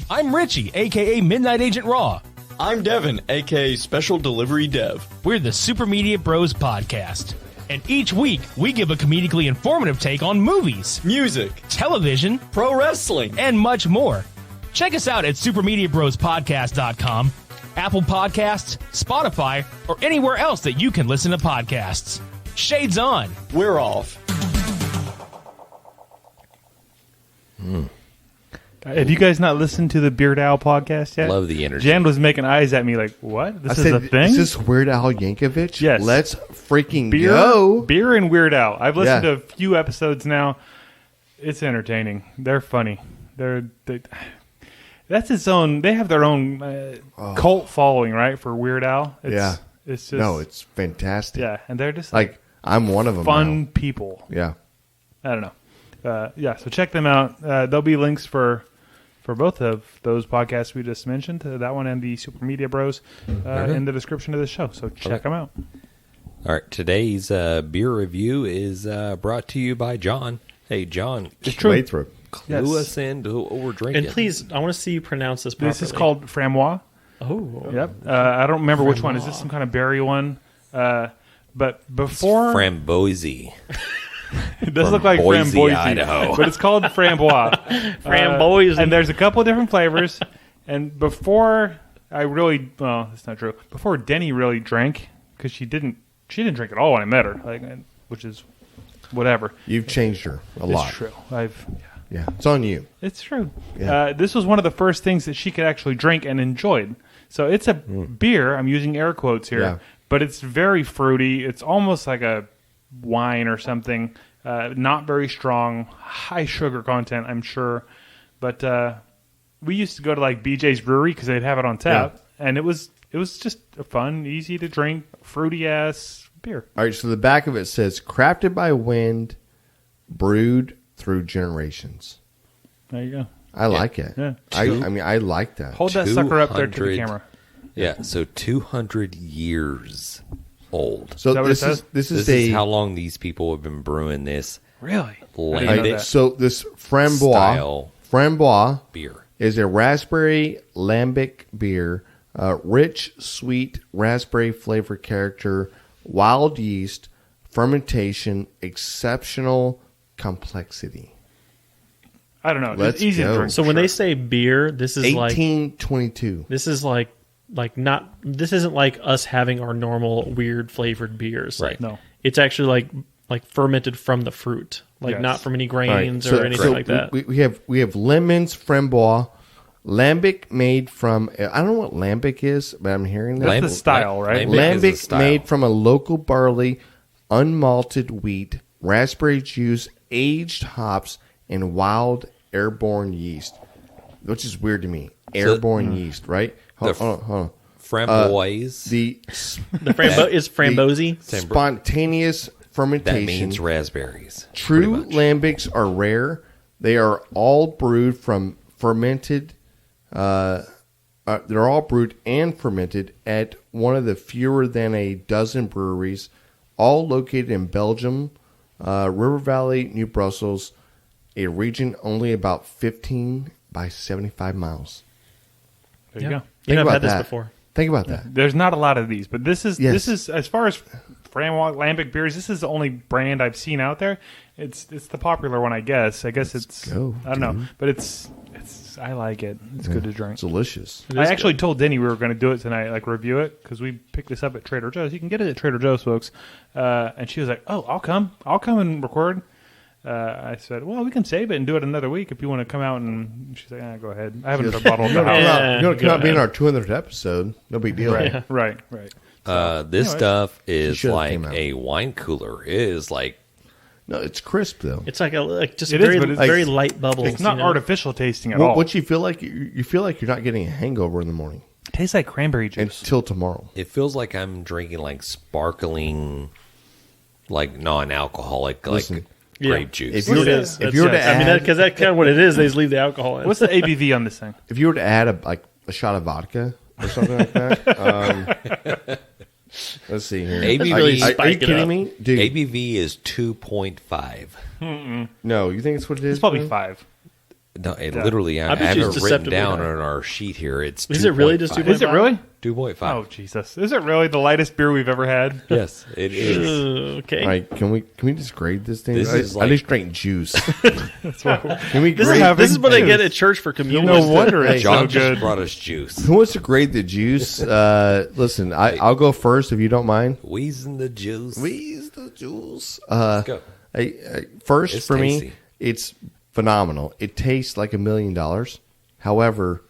I'm Richie, aka Midnight Agent Raw. I'm Devin, aka Special Delivery Dev. We're the Super Media Bros podcast. And each week, we give a comedically informative take on movies, Music, television, pro wrestling. and much more. Check us out at supermediabrospodcast.com Apple Podcasts, Spotify, or anywhere else that you can listen to podcasts. Shades on. We're off. Have you guys not listened to the Beard Owl podcast yet? Love the energy. Jan was making eyes at me like, what? This is a thing? Is this Weird Al Yankovic? Yes. Let's freaking beer, go. Beer and Weird Al. I've listened Yeah. to a few episodes now. It's entertaining. They're funny. That's its own. They have their own cult following, right? For Weird Al. Yeah. It's just No, it's fantastic. yeah, and they're just Like, I'm one of them fun now. people. Yeah. I don't know. Yeah, so check them out. There'll be links for both of those podcasts we just mentioned, that one and the Super Media Bros, in the description of the show. So check them out. All right, today's beer review is brought to you by John. Hey, John, Wade through. clue us into what we're drinking. And please, I want to see you pronounce this properly. This is called Framboise. Oh. Yep. I don't remember which one. Is this some kind of berry one? But before... Framboise. It does look like Boise, Framboise, Idaho. but it's called Framboise. Framboise. And there's a couple different flavors. And before I really... Well, that's not true. Before Denny really drank, because she didn't drink at all when I met her, which is whatever. You've changed her a lot. It's true. Yeah. It's on you. It's true. Yeah. This was one of the first things that she could actually drink and enjoyed. So it's a beer. I'm using air quotes here. Yeah. But it's very fruity. It's almost like a wine or something. Not very strong. High sugar content, I'm sure. But we used to go to like BJ's Brewery because they'd have it on tap. Yeah. And it was just a fun, easy to drink, fruity-ass beer. All right, so the back of it says, crafted by wind, brewed through generations. There you go. I like it. Yeah. I mean, I like that. Hold that sucker up there to the 200 camera. Yeah, so 200 years old. So that what it this says? is This is how long these people have been brewing this Really? Lambic so this Framboise beer. is a raspberry lambic beer, rich, sweet raspberry flavor character, wild yeast, fermentation, exceptional complexity. I don't know. Let's It's easy go. to drink. So when they say beer, this is like 1822. this is like not this isn't like us having our normal weird flavored beers. Right. No. It's actually like fermented from the fruit, like Yes. not from any All right, grains or anything like that. We have lemons, Framboise, lambic made from, I don't know what lambic is, but I'm hearing that. That's the style, right? Lambic is the Lambic style. made from a local barley, unmalted wheat, raspberry juice, aged hops, and wild airborne yeast, which is weird to me. Airborne yeast, right? Hold on. Framboise. The Is Framboise? spontaneous fermentation. That means raspberries. True pretty much. lambics are rare. They are all brewed from fermented. They're all brewed and fermented at one of the fewer than a dozen breweries, all located in Belgium, River Valley, New Brussels, a region only about 15 by 75 miles. There you go. You know, I've about had this that. before. Think about that. There's not a lot of these, but this is Yes. as far as Framboise Lambic beers, this is the only brand I've seen out there. It's the popular one, I guess. I guess go, I don't know, but it's I like it. It's good to drink. It's delicious. I actually told Denny we were going to do it tonight, like review it, because we picked this up at Trader Joe's. You can get it at Trader Joe's, folks. And she was like, "Oh, I'll come and record." I said, "Well, we can save it and do it another week if you want to come out." And she's like, "Go ahead. I have another bottle at the house." Yeah, You're going to come go out being ahead. our 200th episode. No big deal. Right. This anyways, stuff she is should've like came out. a wine cooler. It is like No, it's crisp though. It's like just It is, very but it's very like- light bubbles. It's not you know? artificial tasting at all. What you feel like? You feel like you're not getting a hangover in the morning It tastes like cranberry juice. until tomorrow. it feels like I'm drinking like sparkling, like non-alcoholic, Listen, like Yeah. grape juice. If you were It to, is. if you were to I mean, add, because that's kind of what it is. They just leave the alcohol in. What's the ABV on this thing? if you were to add a shot of vodka or something like that, let's see here. ABV are you spike it kidding up. me, dude? ABV is 2.5. No, you think it's what it is? It's probably bro? 5. No, it literally, I bet you have it's it written deceptively down high. on our sheet here. It's Is it really just 2.5. 2.5? Is it really? 2.5. Oh Jesus! Is it really the lightest beer we've ever had? Yes, it is. Okay. All right, can we just grade this thing? This is I like- just drank juice. Can we This grade? is what I get at church for communion. No wonder it's John so just good. brought us juice. Who wants to grade the juice? Listen, I'll go first if you don't mind. Wheezing the juice. Squeeze the juice. Let's go. First, It's for tasty. me, it's phenomenal. It tastes like $1 million. However,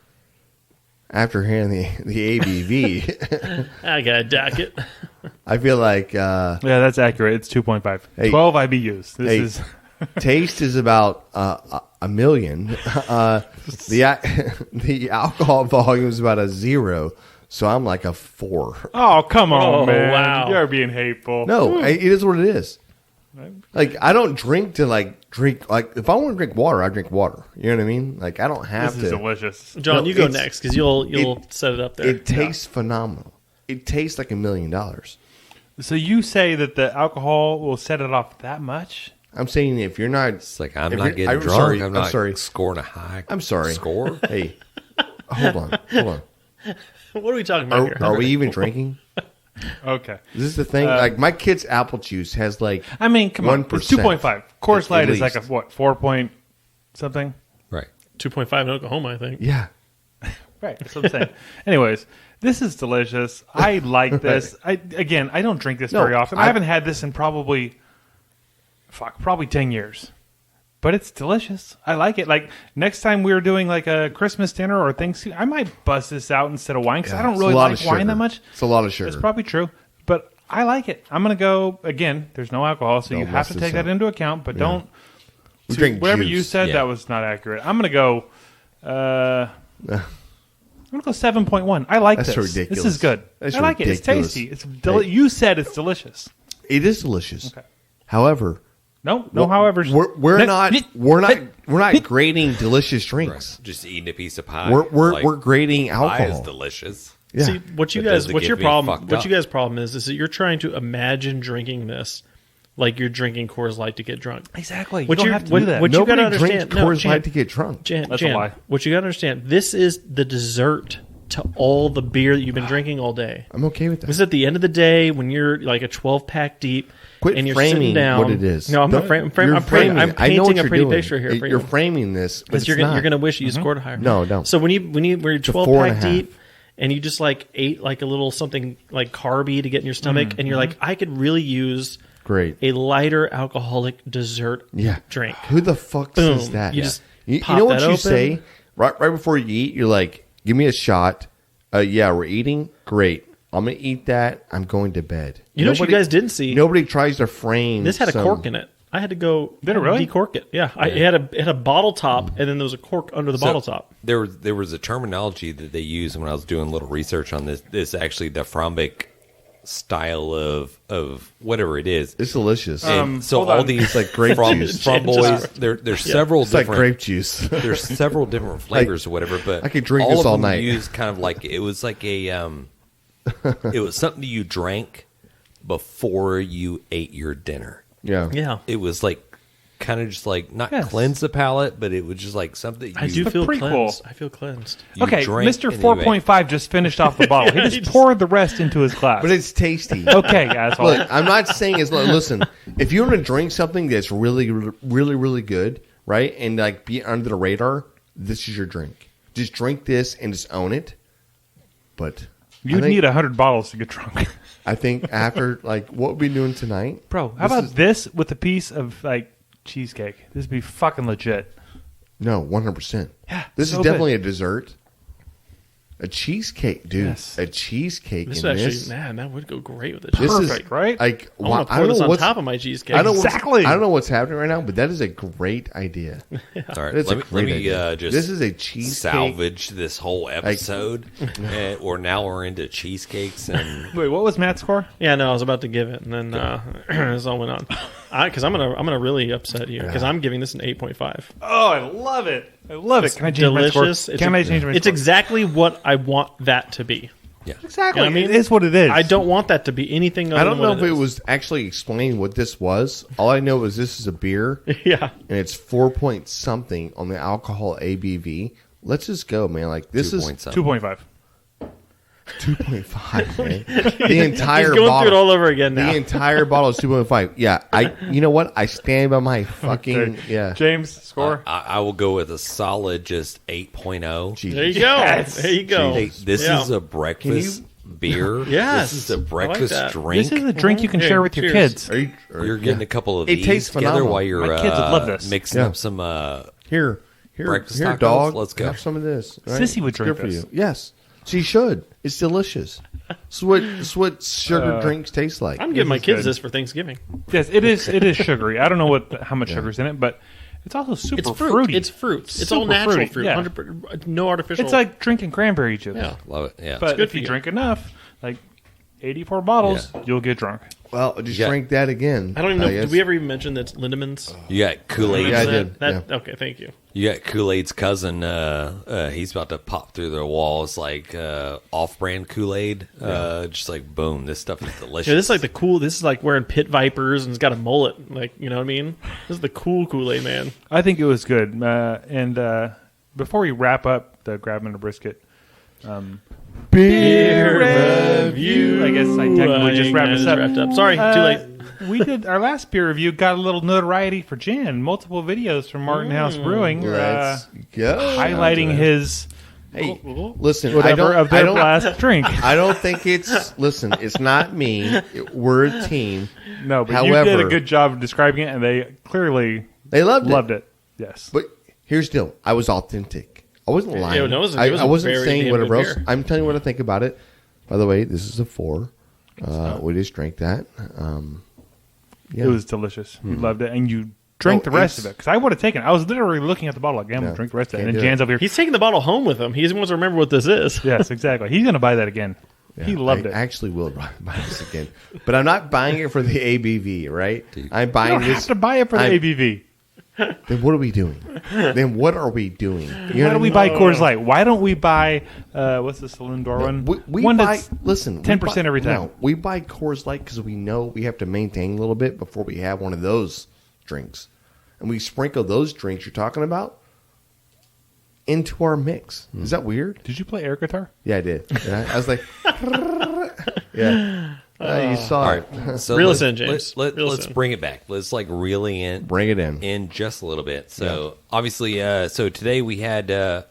after hearing the ABV, I got to dock it. I feel like Yeah, that's accurate. It's 2.5. Hey. 12 IBUs. This Hey. is taste is about $1 million. The alcohol volume is about a 0, so I'm like a 4. Oh, come on, Oh, man. wow. You're being hateful. No, it is what it is. Like I don't drink to drink. Like if I want to drink water, I drink water. You know what I mean? Like I don't have This is to. delicious. John, No, you go it's- next because you'll set it up there. It tastes phenomenal. It tastes like $1 million. So you say that the alcohol will set it off that much? I'm saying if you're not, It's like I'm if not you're- getting I'm drunk. sorry, I'm I'm not sorry. scoring a high. I'm sorry. Score. Hey, hold on. What are we talking about here? Are we even drinking? Okay. This is the thing. Like my kid's apple juice has like I mean, come on. 1%. It's 2.5. Coors At Light is like a, least. what, 4 point something? Right. 2.5 in Oklahoma, I think. yeah. Right. That's what I'm saying. Anyways, this is delicious. I like this. I don't drink this No, very often. I I- haven't had this in probably 10 years. But it's delicious. I like it. Like next time we were doing like a Christmas dinner or Thanksgiving, I might bust this out instead of wine because I don't It's really a lot like of wine sugar. that much. It's a lot of sugar. That's probably true. But I like it. I'm going to go, again, there's no alcohol, so Don't you have mess to this take that up. into account, but don't. We drink Whatever juice. you said, Yeah. that was not accurate. I'm going to go. I'm going to go 7.1. I like That's this. ridiculous. This is good. That's I like ridiculous. it. It's tasty. It's Hey. You said it's delicious. It is delicious. Okay. However, No, however. we're not grading delicious drinks. Just eating a piece of pie. We're grading Pie is alcohol. delicious. Yeah. See, what you But guys, does it what's get your me problem? fucked What up? you guys' problem is that you're trying to imagine drinking this like you're drinking Coors Light to get drunk. Exactly. You What don't you- have to what- do that. what you Nobody gotta drinks understand- no, Coors Jan- Light to get drunk. Jan, That's a Jan, lie. what you got to understand, this is the dessert to all the beer that you've been drinking all day. I'm okay with that. This is at the end of the day when you're like a 12-pack deep Quit and you're framing sitting down. what it is. No, I'm not Don't- framing. you're I'm framing I'm it. I know what painting a you're pretty doing. picture here for You're you. framing this, but Because you're gonna wish you scored higher. No, don't. So when you're a 12-pack 4.5. deep and you just like ate like a little something like carby to get in your stomach, and you're like, I could really use Great. a lighter alcoholic dessert drink. Who the fuck says Boom. that? You just you pop know what that you open. say right before you eat. You're like, "Give me a shot." Yeah, we're eating. Great. I'm gonna eat that. I'm going to bed. You know what you guys didn't see? Nobody tries to frame. This had a some- cork in it. I had to go. Did it really? Decork it. Yeah, it had a bottle top, and then there was a cork under the bottle top. There was a terminology that they used when I was doing a little research on this. This actually the Framboise style of whatever it is. It's delicious. And so hold all on. these like grape juice. Framboise. There's several It's like different. grape juice. There's several different flavors or whatever, but I could drink all this of all them night. Used kind of like it was like a it was something you drank before you ate your dinner. Yeah. Yeah, It was like kind of just like not Yes. cleanse the palate, but it was just like something you, I do feel pretty cleansed. cool. I feel cleansed. you Okay, drank Mr. and you ate. 4.5 just finished off the bottle. He just poured the rest into his glass. But it's tasty. Okay, asshole. Look, I'm not saying it's. Listen, if you want to drink something that's really, really, really good, right, and like be under the radar, this is your drink. Just drink this and just own it. But You'd I think, need 100 bottles to get drunk. I think after like what we're doing tonight, Bro, how about this with a piece of like cheesecake? This would be fucking legit. No, 100%. Yeah, This so is definitely good. a dessert. A cheesecake, dude. Yes. A cheesecake. This in would actually, this. man, that would go great with it. This Perfect, is right? Like, I want to I pour don't this know on what's, top of my cheesecake. I don't know Exactly. I don't know what's happening right now, but that is a great idea. All right, That's a let great me idea. just This is a cheesecake. salvage this whole episode, or now we're into cheesecakes and Wait, what was Matt's score? Yeah, no, I was about to give it, and then this all went on. Because I'm gonna really upset you because I'm giving this an 8.5. Oh, I love it. I love it. Can I change my Delicious. score? Can I change my It's score? exactly what I want that to be. Yeah. Exactly. You know what I mean? It is what it is. I don't want that to be anything other I don't than know what if it is. was actually explaining what this was. All I know is this is a beer, Yeah. and it's 4 point something on the alcohol ABV. Let's just go, man. Like this is 2.5. 2.5, man. The entire He's going bottle. through it all over again now. The entire bottle is 2.5. Yeah, you know what? I stand by my fucking yeah. James, score. I will go with a solid just 8.0. Jesus. There you go. Yes. There you go. Hey, this Yeah. is a breakfast beer. Yes. This is a I like breakfast that. drink. This is a drink you can Here, share with your cheers. kids. You're getting a couple of It these tastes together phenomenal. while you're My kids would love this. mixing Yeah. up some Here, Breakfast here, tacos? dog. Let's go. Have some of this. Right? Sissy would It's drink good for this. you. Yes, she should. It's delicious. It's what sugar drinks taste like. I'm giving my is kids good. this for Thanksgiving. Yes, it is. It is sugary. I don't know how much sugar's in it, but it's also super It's fruit. fruity. It's fruits. It's all Super natural fruity, fruit. yeah. 100%, no artificial. It's like drinking cranberry juice. Yeah. love it. Yeah, But good if for you you. drink enough, like 84 bottles, you'll get drunk. Well, just Yeah. drink that again. I don't even know. guess. Did we ever even mention that's Lindeman's? you got Kool-Aid. Yeah, I That- did. that- Okay, thank you. You got Kool-Aid's cousin. He's about to pop through the walls like off-brand Kool-Aid. Just like boom, this stuff is delicious. Yeah, this is like the cool. This is like wearing pit vipers and it's got a mullet. Like, you know what I mean? This is the cool Kool-Aid man. I think it was good. And before we wrap up the Grab and a Brisket, beer review. I guess I technically just wrapped this up. Wrapped up. Sorry, too late. We did our last beer review. Got a little notoriety for Jan. Multiple videos from Martin House Brewing, Let's go. highlighting his Hey, listen. whatever of I their don't. last drink. I don't think it's. Listen, it's not me. We're a team. No, but you did a good job of describing it, and they clearly They loved it. Yes, But here's the deal. I was authentic. I wasn't lying. Yeah, no, it was I a wasn't very saying damn whatever good else. beer. I'm telling you what I think about it. By the way, this is a 4. We just drank that. Yeah. it was delicious. You loved it, and you drank the rest of it because I would have taken it. I was literally looking at the bottle like, I'm going to drink the rest of it. Can't And do Jan's it. over here. He's taking the bottle home with him. He wants to remember what this is. Yes, exactly. He's going to buy that again. Yeah, He loved I it. actually will buy this again. But I'm not buying it for the ABV, right? I'm You buying don't this. have to buy it for the I'm- ABV. Then what are we doing? Then what are we doing? You know Why what I don't we mean? buy Coors Light? Why don't we buy what's the Lindor one? We one buy, that's listen, 10% every time. No, we buy Coors Light because we know we have to maintain a little bit before we have one of those drinks. And we sprinkle those drinks you're talking about into our mix. Is that weird? Did you play air guitar? Yeah, I did. Yeah, I was like, yeah. You saw All it. right, so Reel let's, us in, James. Reel us let's in. bring it back. Let's like really Bring it in. just a little bit. So obviously, so today we had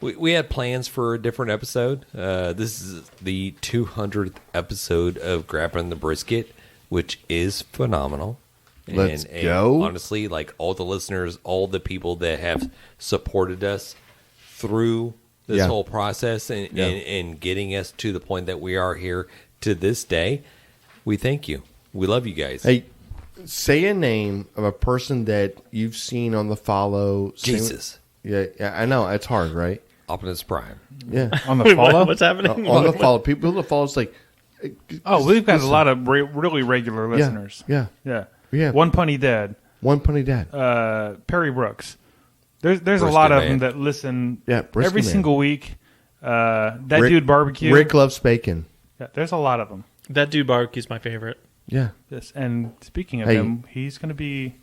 we had plans for a different episode. This is the 200th episode of Grabbing the Brisket, which is phenomenal. Let's go. Honestly, like all the listeners, all the people that have supported us through this whole process and getting us to the point that we are here to this day, we thank you. We love you guys. Hey, say a name of a person that you've seen on the follow. Jesus. Yeah, I know. It's hard, right? Optimus Prime. Yeah. On the Wait, follow? what's happening? On the follow. People that follow, it's like. Oh, we've got listen. a lot of really regular listeners. Yeah. Yeah. Yeah. One Punny Dad, One Punny Dad. Perry Brooks. There's a Brisket lot of Man. them that listen Yeah, Brisket every Man. single week. That Rick- dude barbecue. Rick loves bacon. Yeah, there's a lot of them. That dude barbecue's my favorite. Yeah. Yes, and speaking of Hey. him, he's going to be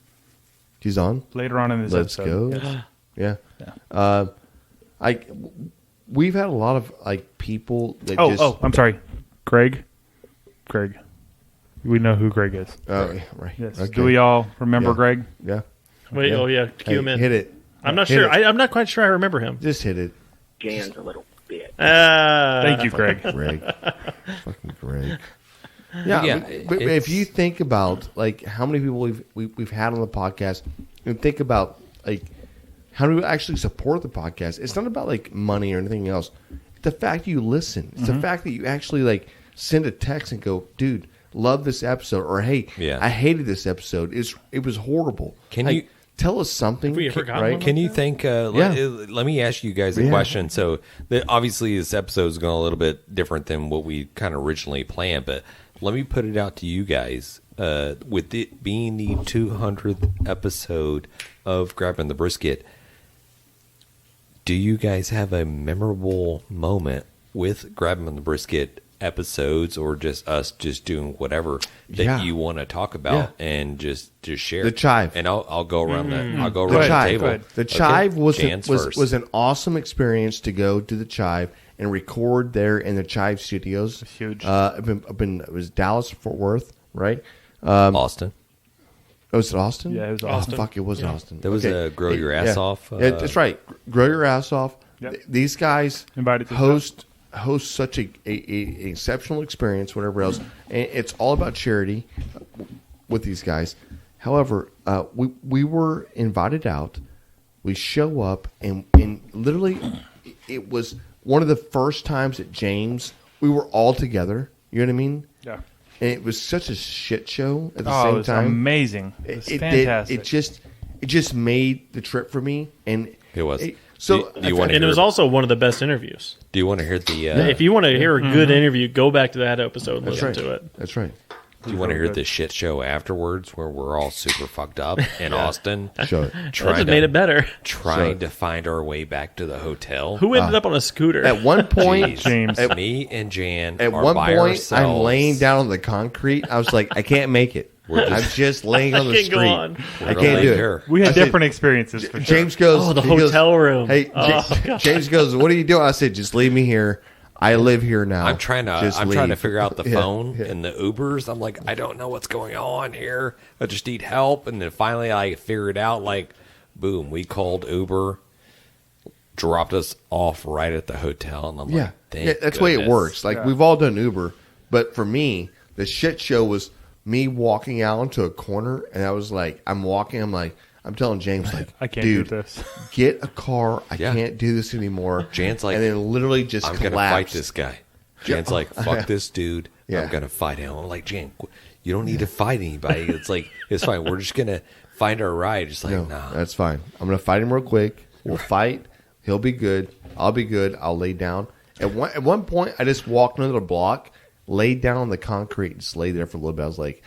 He's on. later on in this Let's episode. go. Yes. Yeah. We've had a lot of like people that just. I'm sorry, Greg. We know who Greg is. Oh, right. Yes. Okay. Do we all remember Yeah. Greg? Yeah. Wait, Yeah. oh yeah, cue Hey, him in. hit it. I'm not Hit sure. it. I'm not quite sure I remember him. Just hit it, Jan's a little bitch. Thank you, Greg. Greg. Fucking Greg. Yeah, Yeah, but it's- if you think about like how many people we've had on the podcast, and think about like how do we actually support the podcast? It's not about like money or anything else. It's the fact you listen. It's the fact that you actually like send a text and go, "Dude, love this episode," or "Hey, Yeah. I hated this episode. It was horrible." Can Like, you- tell us something? we ever gotten right? one? Can you think? Let me ask you guys a Yeah. question. So, obviously, this episode is going a little bit different than what we kind of originally planned. But let me put it out to you guys. With it being the 200th episode of Grabbing the Brisket, do you guys have a memorable moment with Grabbing the Brisket episodes or just us just doing whatever that you want to talk about and just share the chive. And I'll go around I'll go The around the chive. table. The chive was Jan's first. was an awesome experience to go to the chive and record there in the Chive Studios. It's huge. It was Dallas, Fort Worth, right? Austin. Oh, was it Austin? Yeah, it was Oh, Austin. fuck, it was Austin. There was a Grow Your Ass Off. Yeah, that's right. Grow Your Ass Off. Yep. These guys Invited to host such a exceptional experience, whatever else. And it's all about charity with these guys. However, we were invited out. We show up, and literally, it was one of the first times at James we were all together. You know what I mean? Yeah. And it was such a shit show at the same it was time. amazing. It was fantastic. It just made the trip for me, and It was. So Do you want to And it hear? was also one of the best interviews. Do you want to hear the? If you want to hear a good interview, go back to that episode and that's listen right. to it. That's right. Do you want to hear the shit show afterwards, where we're all super fucked up in Austin, Show it. That just made it better. trying to find our way back to the hotel? Who ended up on a scooter? At one point, Jeez. James. Me and Jan At are one by point, ourselves. I'm laying down on the concrete. I was like, I can't make it. I'm just laying on the can't go street. on. We're I gonna can't lay do it. here. We I had said- different experiences for sure. James goes, Oh, the he goes, hotel room. Hey, James goes, what are you doing? I said, just leave me here. I live here now. I'm trying to Just I'm trying to leave. figure out the Yeah, phone yeah. and the Ubers. I'm like, I don't know what's going on here. I just need help. And then finally I figured out, like, boom, we called Uber, dropped us off right at the hotel, and I'm Yeah, like, thank that's the way it goodness. works. Like we've all done Uber, but for me, the shit show was me walking out into a corner, and I was like, I'm telling James, like, I can't dude, do this. get a car. I Yeah. can't do this anymore. Jan's like, and then literally just I'm collapsed. gonna fight this guy. Jan's like, fuck this dude. Yeah. I'm gonna fight him. I'm like, Jan, you don't need to fight anybody. It's like, it's fine. We're just gonna find our ride. Just like, No, nah. that's fine. I'm gonna fight him real quick. We'll fight. He'll be good. I'll be good. I'll lay down. At one point, I just walked another block, laid down on the concrete, and just lay there for a little bit. I was like,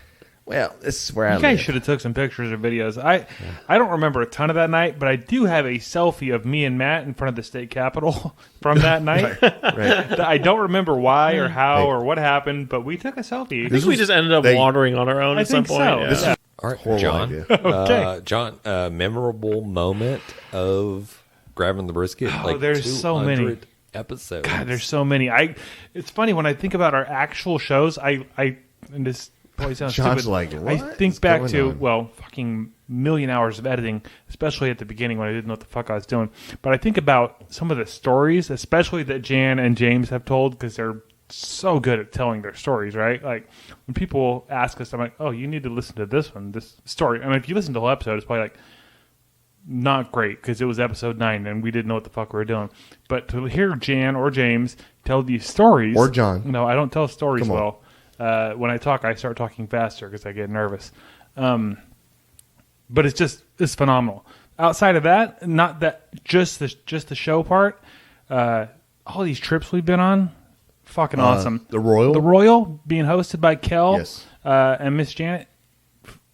well, this is where I You guys live. should have took some pictures or videos. I don't remember a ton of that night, but I do have a selfie of me and Matt in front of the state capitol from that night. Right. I don't remember why or how Hey. or what happened, but we took a selfie. I think we just ended up wandering on our own I at some think point. so. Yeah. This is- All right, Horrible John. idea. Okay. John, memorable moment of grabbing the brisket. Oh, there's so many 200 episodes. God, there's so many. It's funny when I think about our actual shows. And this probably sounds John's stupid. like, I what think is back going to on? fucking million hours of editing, especially at the beginning when I didn't know what the fuck I was doing. But I think about some of the stories, especially that Jan and James have told, because they're so good at telling their stories. Right? Like when people ask us, I'm like, oh, you need to listen to this one, this story. I mean, if you listen to the whole episode, it's probably like not great because it was episode 9 and we didn't know what the fuck we were doing. But to hear Jan or James tell these stories, Or John. no, I don't tell stories Come on. well. When I talk, I start talking faster because I get nervous. But it's phenomenal. Outside of that, not that just the show part. All these trips we've been on, fucking awesome. The Royal? being hosted by Kel Yes. and Miss Janet.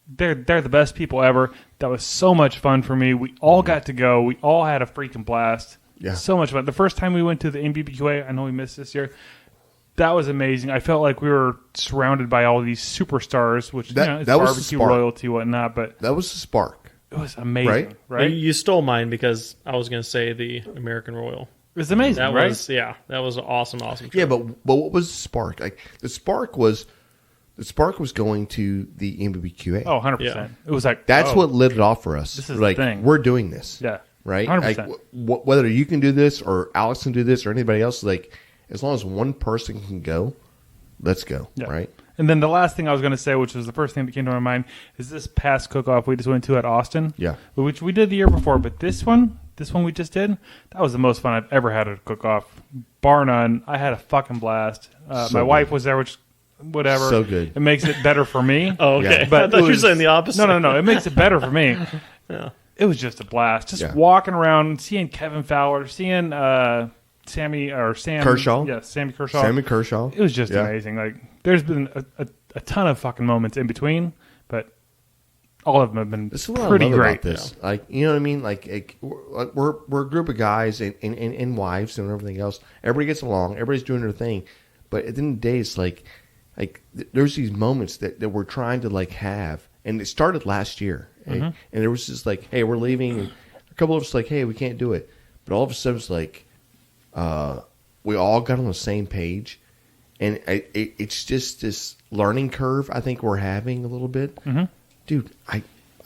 They're the best people ever. That was so much fun for me. We all got to go. We all had a freaking blast. Yeah. So much fun. The first time we went to the BBQ, I know we missed this year. That was amazing. I felt like we were surrounded by all these superstars, which it's that was the barbecue spark. royalty, whatnot. But That was the spark. it was amazing, right? You stole mine because I was going to say the American Royal. It was amazing, That right? was that was an awesome trip. Yeah, but what was the spark? Like the spark was going to the MBBQA. Oh, 100%. Yeah. It was like That's oh, what lit it off for us. This is like the thing. we're doing this. Yeah. Right. 100%. Like whether you can do this or Alex can do this or anybody else, like as long as one person can go, let's go. Yeah. Right. And then the last thing I was going to say, which was the first thing that came to my mind, is this past cook-off we just went to at Austin. Yeah. Which we did the year before, but this one we just did, that was the most fun I've ever had at a cook-off. Bar none. I had a fucking blast. So my wife good. was there, which, whatever. So good. It makes it better for me. Oh, okay. Yeah. But I thought it you were was- saying the opposite. No. It makes it better for me. Yeah. It was just a blast. Just Yeah. walking around, seeing Kevin Fowler, seeing Sam Kershaw? Yeah, Sammy Kershaw. Sammy Kershaw. It was just Yeah. amazing. Like, there's been a ton of fucking moments in between, but all of them have been This is what I pretty love great. about this. Like, you know what I mean? Like we're a group of guys and wives and everything else. Everybody gets along. Everybody's doing their thing. But at the end of the day, it's like there's these moments that we're trying to like have, and it started last year. And there was just like, hey, we're leaving, and a couple of us like, hey, we can't do it. But all of a sudden, it's like we all got on the same page, and it's just this learning curve. I think we're having a little bit, dude.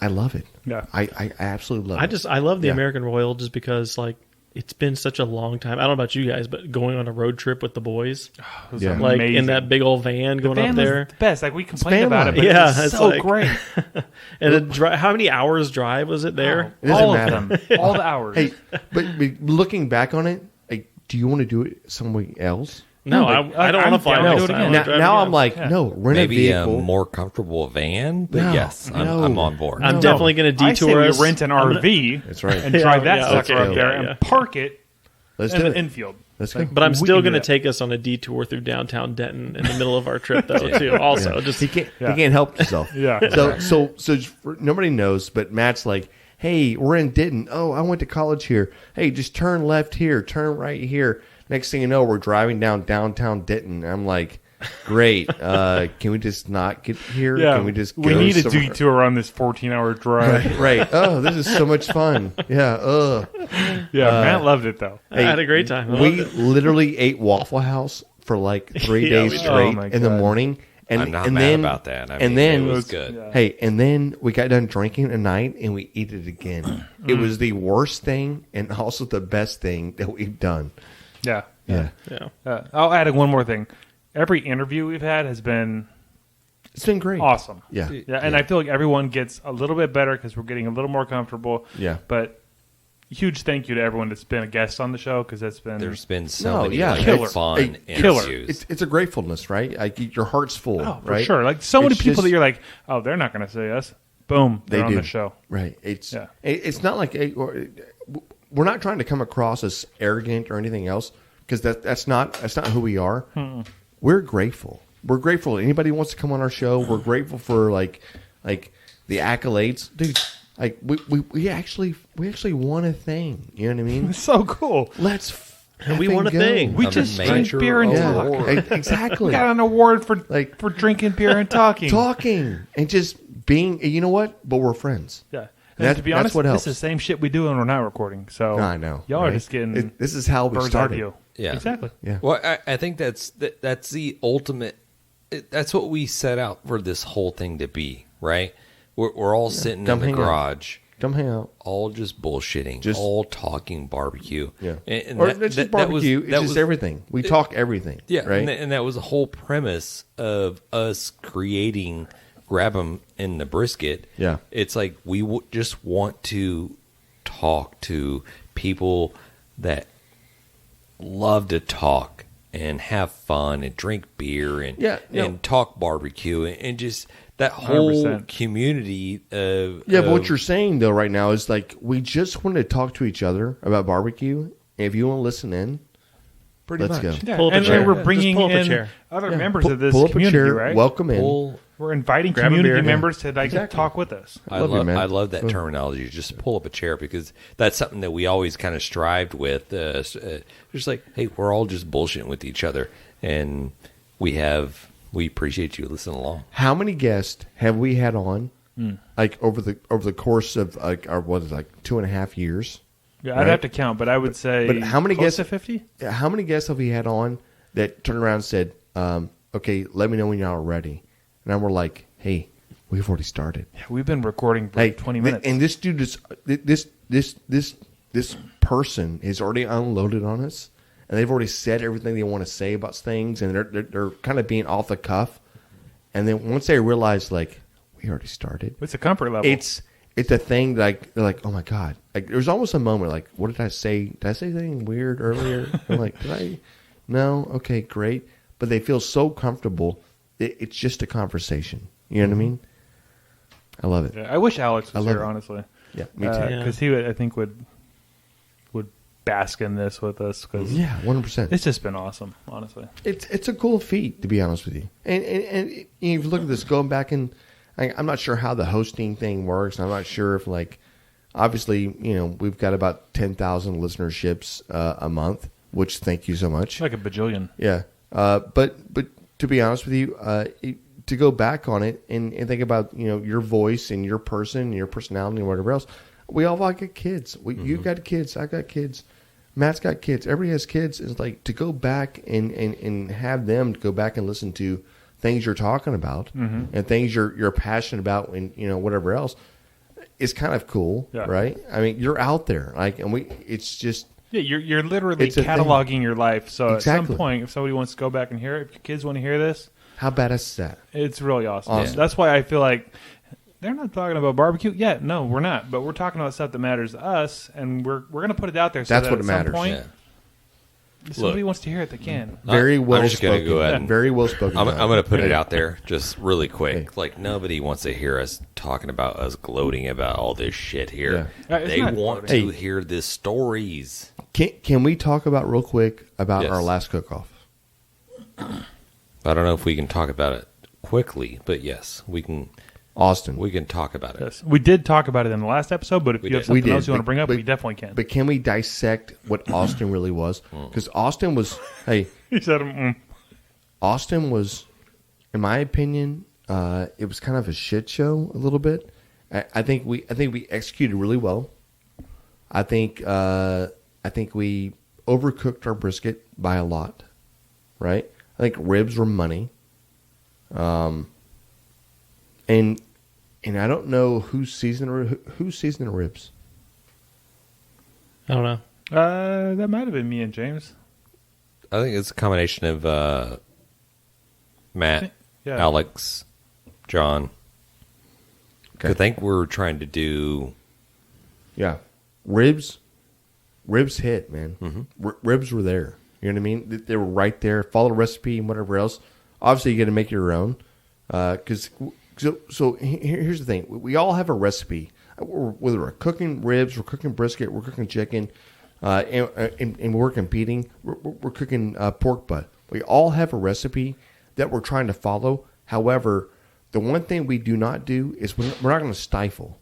I love it. Yeah, I absolutely love it. I love the American Royal just because like it's been such a long time. I don't know about you guys, but going on a road trip with the boys, Yeah. like amazing. in that big old van going Van up was there. the best. Like we complained van about it, life. but Yeah, it was it's so like- great. And how many hours drive was it there? It doesn't All matter. of them, all the hours. Hey, but looking back on it, like, do you want to do it somewhere else? No, like, I don't I'm want to fly down to next do it time. again. Now, Drive now again. I'm like, no, rent Maybe a a vehicle. more comfortable van, but No, yes, no. I'm on board. I'm definitely going to I say detour we us. rent an RV That's right. and drive that Yeah, sucker okay, up there yeah, and yeah. park it Let's in do the it. infield. Let's go. But I'm We still can do going to that. take us on a detour through downtown Denton in the middle of our trip, though, too. Also, just He can't help himself. Yeah. So nobody knows, but Matt's like, hey, we're in Denton. Oh, I went to college here. Hey, just turn left here, turn right here. Next thing you know, we're driving down downtown Denton. I'm like, great. Can we just not get here? Yeah, Can we just we go need a somewhere? detour on this 14-hour drive. Right. Oh, this is so much fun. Yeah. Yeah, Matt loved it though. I had a great time. I We loved it. literally ate Waffle House for like 3 Yeah, days we did. straight Oh, my in the God. morning. And, I'm not and mad then, about that. I and mean, then it was good. Yeah. Hey, and then we got done drinking at night and we ate it again. It was the worst thing and also the best thing that we've done. Yeah. Yeah. Yeah. I'll add one more thing. Every interview we've had has been It's been great. awesome. Yeah. Yeah, and I feel like everyone gets a little bit better because we're getting a little more comfortable. Yeah. But huge thank you to everyone that's been a guest on the show because that's been There's been so No, many yeah, like, killer. fun Killer. interviews. It's a gratefulness, right? Like your heart's full, oh, for right? sure. Like so many It's people just- that you're like, oh, they're not going to say yes. Boom, They they're on do. the show. Right. It's Yeah. it's not like we're not trying to come across as arrogant or anything else because that's not who we are. We're grateful. We're grateful. Anybody who wants to come on our show, we're grateful for like the accolades, dude. Like we actually won a thing. You know what I mean? It's so cool. Let's And we won a effing go. thing. We A just drink major beer and talk. award. Exactly. We got an award for Like- for drinking beer and talking. Talking and just being. You know what? But we're friends. Yeah. That- And to be that's honest, what this helps. is the same shit we do when we're not recording. So I know. y'all are right? just getting This is how we bird's eye started. view. Yeah. Exactly. Yeah. Well, I think that's the ultimate. That's what we set out for this whole thing to be, right? We're all sitting Come in the hang out. garage, Come hang out. all just bullshitting, Just- all talking barbecue. Yeah. and Or that- it's just that- that was- barbecue. It's that just was- everything. We talk everything. Yeah, Right. and that was the whole premise of us creating Grab 'em in the Brisket. Yeah. It's like we just want to talk to people that love to talk and have fun and drink beer and Yeah, no. and talk barbecue and just that whole 100%. community of Yeah, but what of- you're saying though right now is like we just want to talk to each other about barbecue. And if you want to listen in, pretty let's much. go. Yeah. Pull up a and chair. we're Just bringing pull up a in chair. other Yeah, members of this pull up community, a chair, right? welcome in. Pull- We're inviting Grab a community beer. members to like Exactly. talk with us. I Love you, love, man. I love that terminology. Just pull up a chair because that's something that we always kind of strived with. Just like, hey, we're all just bullshitting with each other, and we appreciate you listening along. How many guests have we had on, like over the course of like our what is it, like 2.5 years? Yeah, Right. I'd have to count, but I would say But how many close guests? to 50? How many guests have we had on that turned around and said, "Okay, let me know when y'all are ready," and then we're like, "Hey, we've already started." Yeah, we've been recording for Hey, 20 minutes. and this dude is this person has already unloaded on us, and they've already said everything they want to say about things, and they're kind of being off the cuff, and then once they realize like we already started, It's a comfort level. it's a thing like they're like, oh my god, like there's almost a moment like, what did I say? Did I say anything weird earlier? I'm like, did I? No, okay, great, but they feel so comfortable. It's just a conversation. You know what I mean? I love it. Yeah, I wish Alex was I love here, it. honestly. Yeah, me too. Because he would, I think, would bask in this with us. Because Yeah, 100%. it's just been awesome, honestly. It's a cool feat, to be honest with you. And if you look at this, going back in, I'm not sure how the hosting thing works. I'm not sure if obviously, we've got about 10,000 listenerships a month, which thank you so much. Like a bajillion. Yeah. But to be honest with you, to go back on it and think about, your voice and your person and your personality and whatever else, we all got kids. You've got kids. I've got kids. Matt's got kids. Everybody has kids. It's like to go back and have them go back and listen to things you're talking about and things you're passionate about and, whatever else. It's kind of cool, right? I mean, you're out there. It's just... Yeah, you're literally cataloging your life. So at some point, if somebody wants to go back and hear it, if your kids want to hear this... How badass is that? It's really awesome. Yeah. That's why I feel like they're not talking about barbecue. Yeah, no, we're not. But we're talking about stuff that matters to us, and we're going to put it out there. So that's that what at matters. Some point, if somebody wants to hear it, they can. Very well I'm just spoken. Gonna go ahead and, very well spoken. I'm going to put it out there just really quick. Like, nobody wants to hear us talking about us gloating about all this shit here. Yeah. They want to hear the stories. Can we talk about real quick about our last cook-off? I don't know if we can talk about it quickly, but yes, we can. Austin, we can talk about it. Yes. We did talk about it in the last episode, but if you have something else you want to bring up, we definitely can. But can we dissect what Austin really was? Because Austin was, he said, Austin was, in my opinion, it was kind of a shit show a little bit. I think we executed really well. I think we overcooked our brisket by a lot, right? I think ribs were money. And I don't know who's seasoning the ribs. I don't know. That might have been me and James. I think it's a combination of Matt, Alex, John. Okay. I think we're trying to do. Yeah, ribs hit, man. Mm-hmm. Ribs were there. You know what I mean? They were right there. Follow the recipe and whatever else. Obviously, you got to make your own. So here's the thing. We all have a recipe. Whether we're cooking ribs, we're cooking brisket, we're cooking chicken, and we're competing. We're cooking pork butt. We all have a recipe that we're trying to follow. However, the one thing we do not do is we're not going to stifle,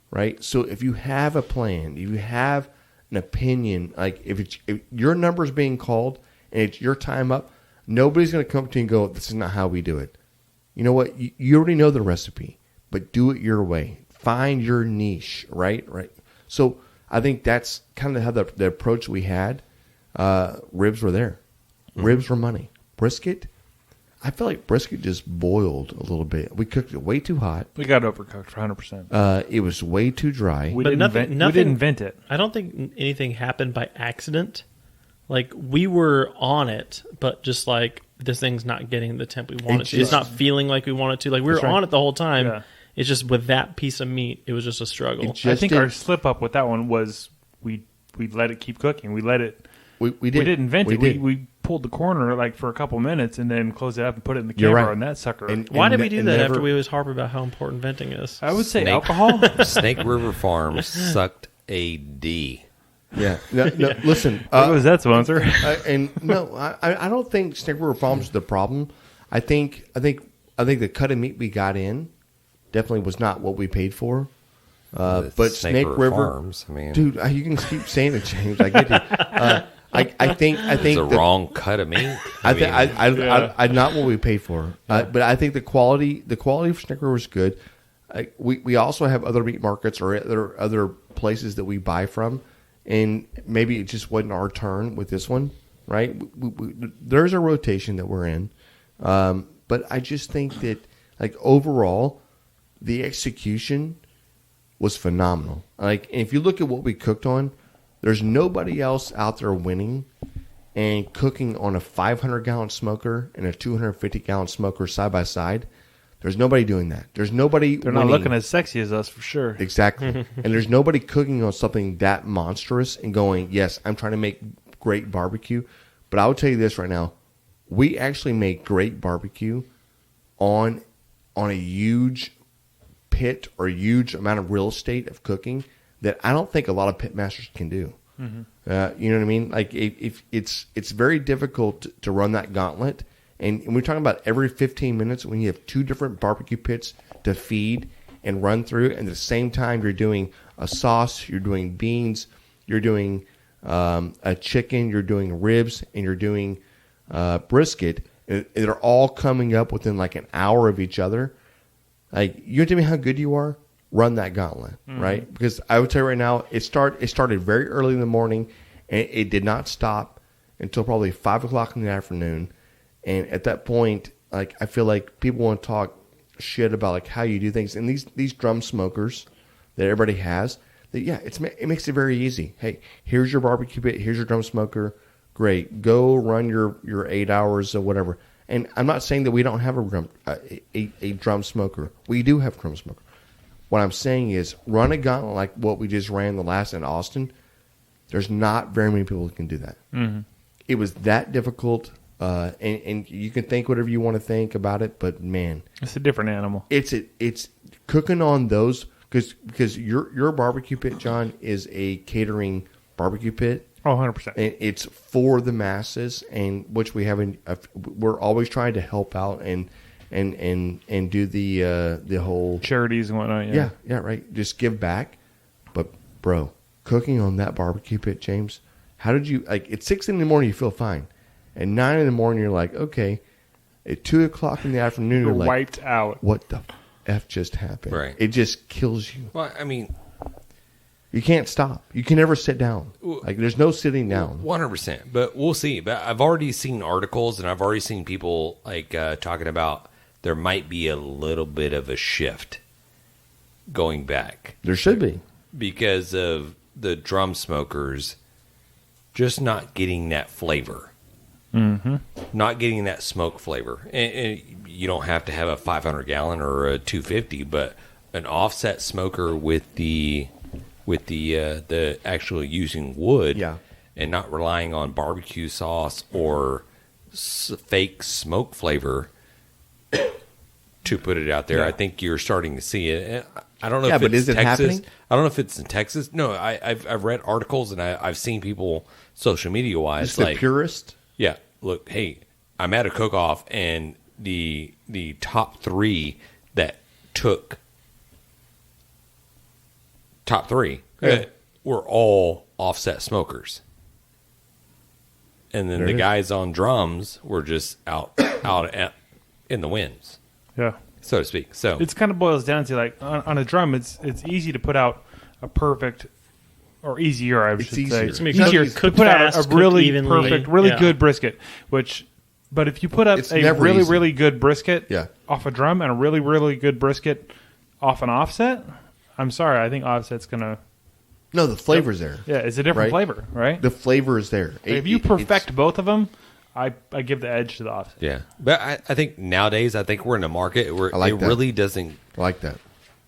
right? So if you have a plan, if you have an opinion, like if your number is being called and it's your time up, nobody's going to come to you and go, "This is not how we do it." You know what? You already know the recipe, but do it your way. Find your niche, right? So I think that's kind of how the approach we had. Ribs were there. Mm-hmm. Ribs were money. Brisket, I feel like brisket just boiled a little bit. We cooked it way too hot. We got overcooked for 100%. It was way too dry. We didn't invent it. I don't think anything happened by accident. Like, we were on it, but just like, this thing's not getting the temp we want it to. It's not feeling like we want it to. Like, we were on it the whole time. Yeah. It's just with that piece of meat, it was just a struggle. I think our slip up with that one was we let it keep cooking. We let it. We didn't invent it. We pulled the corner for a couple minutes and then closed it up and put it in the camera and that sucker. Why did we do that after we always harp about how important venting is? I would say alcohol. Snake River Farms sucked a D. Yeah. No, listen. What was that sponsor? I don't think Snake River Farms is the problem. I think the cut of meat we got in definitely was not what we paid for. But Snake River Farms, I mean, dude, you can keep saying it, James. I get you. I think it's wrong cut of meat. I not what we paid for. But I think the quality for Snake River is good. We also have other meat markets or other places that we buy from. And maybe it just wasn't our turn with this one, right? There's a rotation that we're in. But I just think that, overall, the execution was phenomenal. If you look at what we cooked on, there's nobody else out there winning and cooking on a 500-gallon smoker and a 250-gallon smoker side by side. There's nobody doing that. There's nobody. They're not looking as sexy as us for sure. Exactly. And there's nobody cooking on something that monstrous and going, yes, I'm trying to make great barbecue. But I will tell you this right now. We actually make great barbecue on a huge pit or huge amount of real estate of cooking that I don't think a lot of pit masters can do. Mm-hmm. You know what I mean? If it's very difficult to run that gauntlet. And we're talking about every 15 minutes when you have two different barbecue pits to feed and run through. And at the same time, you're doing a sauce, you're doing beans, you're doing a chicken, you're doing ribs, and you're doing brisket. They're all coming up within like an hour of each other. Like, you tell me how good you are, run that gauntlet, right? Because I would tell you right now, it started very early in the morning, and it did not stop until probably 5 o'clock in the afternoon. And at that point, like, I feel like people want to talk shit about like how you do things. And these drum smokers that everybody has, it makes it very easy. Hey, here's your barbecue pit, here's your drum smoker. Great, go run your 8 hours or whatever. And I'm not saying that we don't have a drum smoker. We do have drum smoker. What I'm saying is, run a gauntlet like what we just ran the last in Austin. There's not very many people who can do that. Mm-hmm. It was that difficult, and you can think whatever you want to think about it, but man, it's a different animal. It's cooking on those because your barbecue pit, John, is a catering barbecue pit. Oh, 100%. And it's for the masses, and which we haven't. We're always trying to help out and do the whole charities and whatnot. Yeah, right. Just give back. But bro, cooking on that barbecue pit, James, how did you like? At 6 in the morning, you feel fine. At 9 in the morning, you're like, okay. At 2 o'clock in the afternoon, you're like, wiped out. What the f just happened? Right. It just kills you. Well, I mean, you can't stop. You can never sit down. Like, there's no sitting down. 100%. But we'll see. But I've already seen articles, and I've already seen people like talking about there might be a little bit of a shift going back. There should be. Because of the drum smokers just not getting that flavor. Mm-hmm. Not getting that smoke flavor. And you don't have to have a 500-gallon or a 250, but an offset smoker with the actual using wood, and not relying on barbecue sauce or fake smoke flavor to put it out there. I think you're starting to see it. I don't know if it's Texas. Happening? I don't know if it's in Texas. No, I've read articles and I've seen people social media wise Just like the purist. Yeah, look, hey, I'm at a cook off and the top three that took. Top three were all offset smokers. And then the guys on drums were just out in the winds. Yeah. So to speak. So it's kind of boils down to like on a drum, it's easy to put out a perfect, or easier, I should say. It's easier to put out a really evenly. perfect, really good brisket. But if you put up a really, really good brisket off a drum and a really, really good brisket off an offset, I'm sorry, I think offset's gonna. No, the flavor's there. Yeah, it's a different flavor, right? The flavor is there. If you perfect both of them, I give the edge to the offset. Yeah, but I think nowadays we're in a market where really doesn't like that.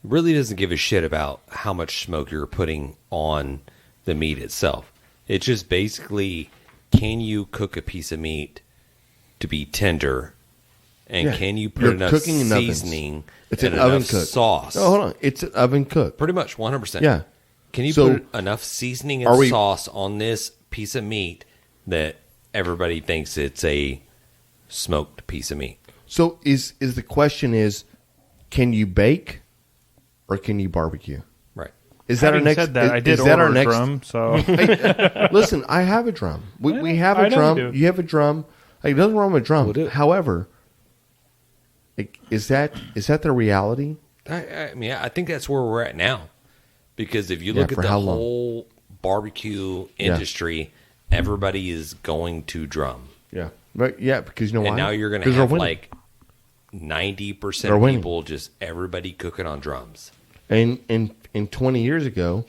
Really doesn't give a shit about how much smoke you're putting on the meat itself. It's just basically, can you cook a piece of meat to be tender, and can you put enough seasoning? It's an oven cook sauce. No, hold on. It's an oven cook. Pretty much 100%. Yeah. Can you put enough seasoning and sauce on this piece of meat that everybody thinks it's a smoked piece of meat? So is the question is, can you bake or can you barbecue? Right. Is that our next? Said that, I did order a drum. So listen, I have a drum. We have a drum. You have a drum. Like, nothing wrong with a drum. However, is that the reality? I mean, I think that's where we're at now. Because if you look at the whole barbecue industry, everybody is going to drum. Yeah. But because you know why? And now you're going to have like 90% of people, just everybody cooking on drums. And 20 years ago,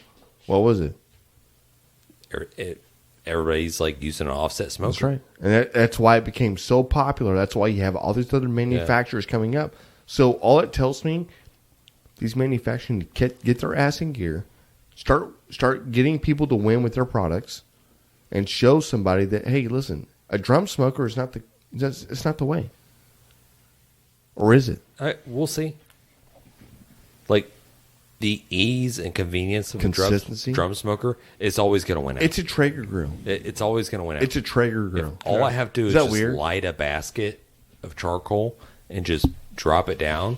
what was it? Everybody's like using an offset smoker. That's right. And that's why it became so popular. That's why you have all these other manufacturers coming up. So all it tells me, these manufacturers get their ass in gear, start getting people to win with their products, and show somebody that, hey, listen, a drum smoker is not the way. Or is it? We'll see. Like, the ease and convenience of a drum smoker is always going to win out. It's a Traeger grill. It's always going to win out. It's a Traeger grill. All I have to do is just light a basket of charcoal and just drop it down,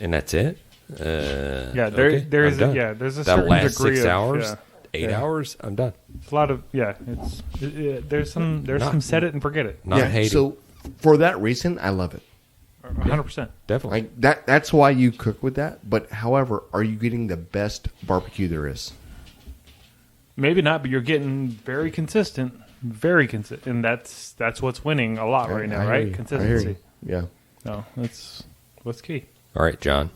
And that's it? Yeah, okay, there's I'm done. there's a That certain last degree 6 of, hours, yeah. 8 hours, I'm done. It's a lot of there's some set it and forget it. Not hating. So for that reason, I love it. 100%. Definitely. Like that's why you cook with that. But however, are you getting the best barbecue there is? Maybe not, but you're getting very consistent, and that's what's winning a lot right now, I hear right? you. Consistency. I hear you. Yeah. No, that's what's key. All right, John.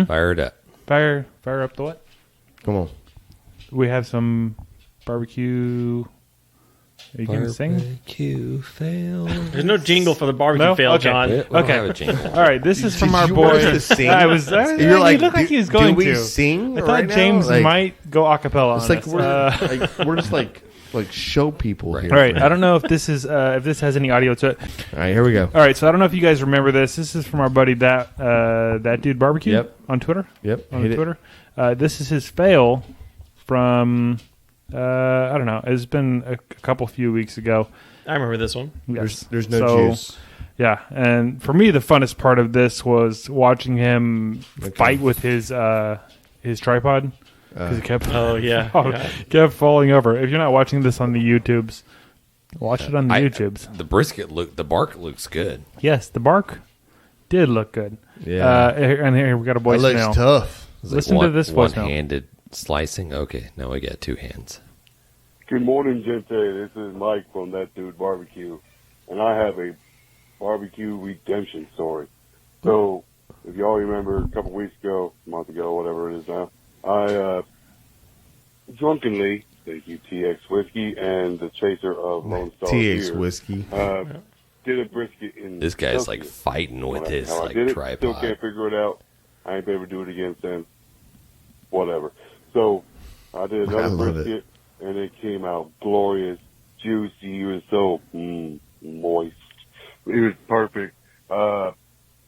Fire it up. Fire up the what? Come on. We have some barbecue. Are you going to sing? Barbecue fails. There's no jingle for the barbecue No? fail, Okay. John. We don't have a jingle. All right, this is from Did our you want boy. us to sing? I was. You're like, he looked like he was do going we to sing I thought right now? James Like- might go a cappella. It's on like us. we're just like show people here. All right, I don't know if this is if this has any audio to it. All right, here we go. All right, so I don't know if you guys remember this. This is from our buddy that dude barbecue. Yep. On Twitter. Yep. On hit it. Twitter. This is his fail from I don't know. It's been a couple few weeks ago. I remember this one. Yes. There's no So, juice. Yeah, and for me, the funnest part of this was watching him fight with his tripod because it kept Oh, yeah. yeah. kept falling over. If you're not watching this on the YouTubes, watch it on the YouTubes. The bark looks good. Yes, the bark did look good. Yeah. And here we got a That voicemail. looks tough. It's Listen to this voicemail. One-handed slicing. Okay, now we got two hands. Good morning, gente. This is Mike from That Dude Barbecue, and I have a barbecue redemption story. So, if y'all remember, a couple weeks ago, a month ago, whatever it is now, I drunkenly, thank you, TX Whiskey and the chaser of Lone Star TX Beer, Whiskey. did a brisket in This guy's Celsius. like fighting with his How I like did it, still tripod. can't figure it out. I ain't been able to do it again since. Whatever. So, I did I another love brisket, and it came out glorious, juicy. It was so moist. It was perfect.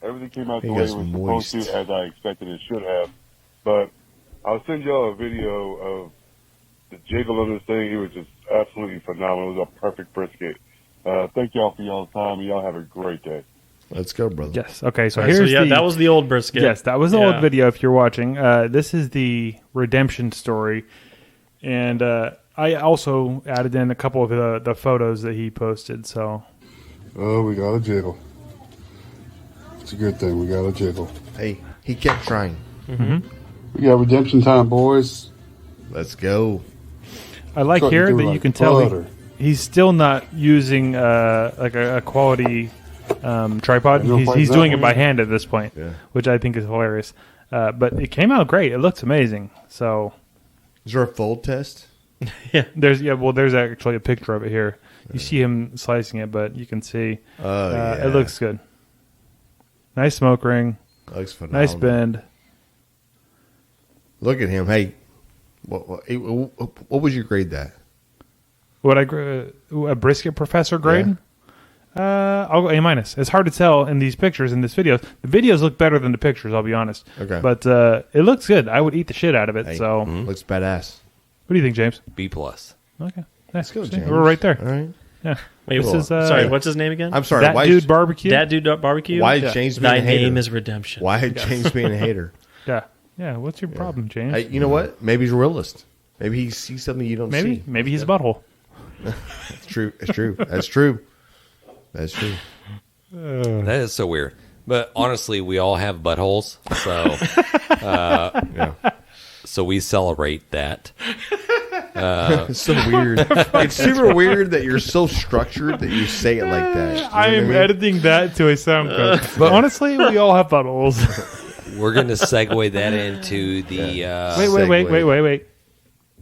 Everything came out the It way it was was moist. supposed to, as I expected it should have. But I'll send y'all a video of the jiggle on this thing. It was just absolutely phenomenal. It was a perfect brisket. Thank y'all for y'all's time, and y'all have a great day. Let's go, brother. Yes. Okay. So All right, here's the, that was the old brisket. Yes, that was the Yeah. old video. If you're watching, this is the redemption story, and I also added in a couple of the photos that he posted. So Oh, we got a jiggle. It's a good thing. We got a jiggle. Hey, he kept trying. We got redemption time, boys. Let's go. I like Cutting here through that you like can tell butter. he's still not using like a quality tripod. No He's fighting doing that it by hand at this point, Yeah. which I think is hilarious. But it came out great. It looks amazing. So Is there a fold test? there's actually a picture of it here. You see him slicing it, but you can see Yeah. it looks good. Nice smoke ring, Looks phenomenal. nice bend. Look at him. Hey, what would you grade that? What a brisket professor grade? I'll go A minus. It's hard to tell in these pictures in this video. The videos look better than the pictures. I'll be honest. Okay. but it looks good. I would eat the shit out of it. Hey, So, looks badass. what do you think, James? B plus. Okay, nice. Go, See, James. we're right there. All right. Yeah. Wait, This is, sorry, what's his name again? I'm sorry. That why dude barbecue. That Dude Barbecue? Why James being Thy a hater? name is Redemption. Why James being a hater? Yeah. What's your problem, James? Hey, you know what? Maybe he's a realist. Maybe he sees something you don't see. Maybe he's a butthole. It's true. It's true. That's true. That's true. That is so weird. But honestly, we all have buttholes, so Yeah. so we celebrate that. It's so weird. It's super weird that you're so structured that you say it like that. You know I what am mean? editing that to a sound clip. But honestly, we all have buttholes. We're going to segue that into the. Wait.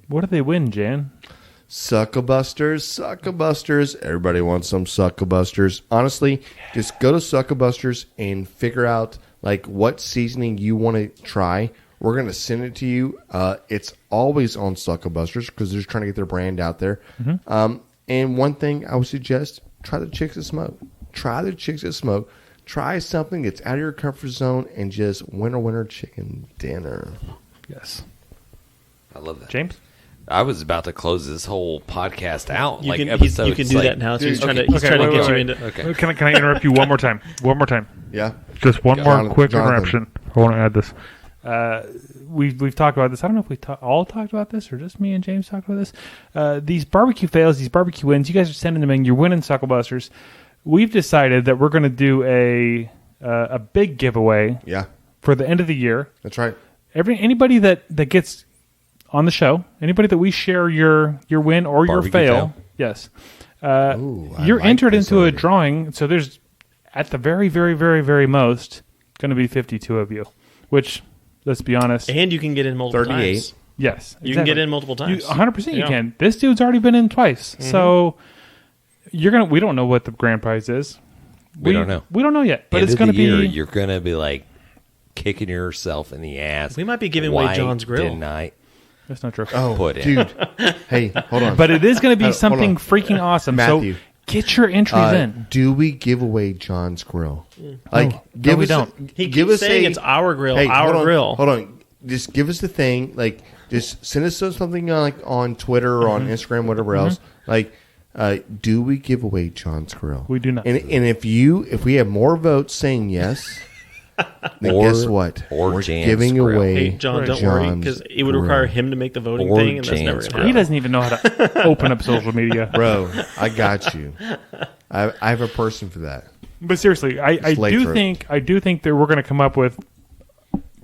What do they win, Jan? Suckabusters. Everybody wants some Suckabusters. Honestly, just go to Suckabusters and figure out like what seasoning you want to try. We're going to send it to you. It's always on Suckabusters because they're just trying to get their brand out there. And one thing I would suggest, try the Chicks That Smoke. Try something that's out of your comfort zone and just winter chicken dinner. Yes. I love that. James? I was about to close this whole podcast out. You like can, episodes. you can do like, that now. So he's okay. trying to wait, get you wait. into. Okay. Can I interrupt you one more time? Yeah. Just one more Jonathan. quick interruption. I want to add this. We've talked about this. I don't know if we all talked about this or just me and James talked about this. These barbecue fails, these barbecue wins, you guys are sending them in. You're winning Suckle-busters. We've decided that we're going to do a big giveaway. Yeah. For the end of the year. That's right. Anybody that gets on the show, anybody that we share your win or your fail, yes, you're entered into a drawing. So there's at the very, very, very, very most going to be 52 of you, which, let's be honest. And you can get in multiple 38. times. Yes. You can get in multiple times. 100% you can. This dude's already been in twice. Mm-hmm. So we don't know what the grand prize is. We don't know. We don't know yet. But End it's going to be. You're going to be like kicking yourself in the ass. We might be giving away John's Grill. Didn't I? That's not true. Oh, dude. Hey, hold on. But it is going to be something freaking awesome. Matthew. So get your entries in. Do we give away John's Grill? No, we don't. He keeps saying it's our grill, grill. Hold on. Just give us the thing. Like, just send us something on Twitter or on Instagram, whatever else. Like, do we give away John's Grill? We do not. And if we have more votes saying yes, then guess what? We're giving away. Hey, John, don't worry, because it would require him to make the voting thing, and that's never going to happen. He doesn't even know how to open up social media. Bro, I got you. I have a person for that. But seriously, I do think that we're going to come up with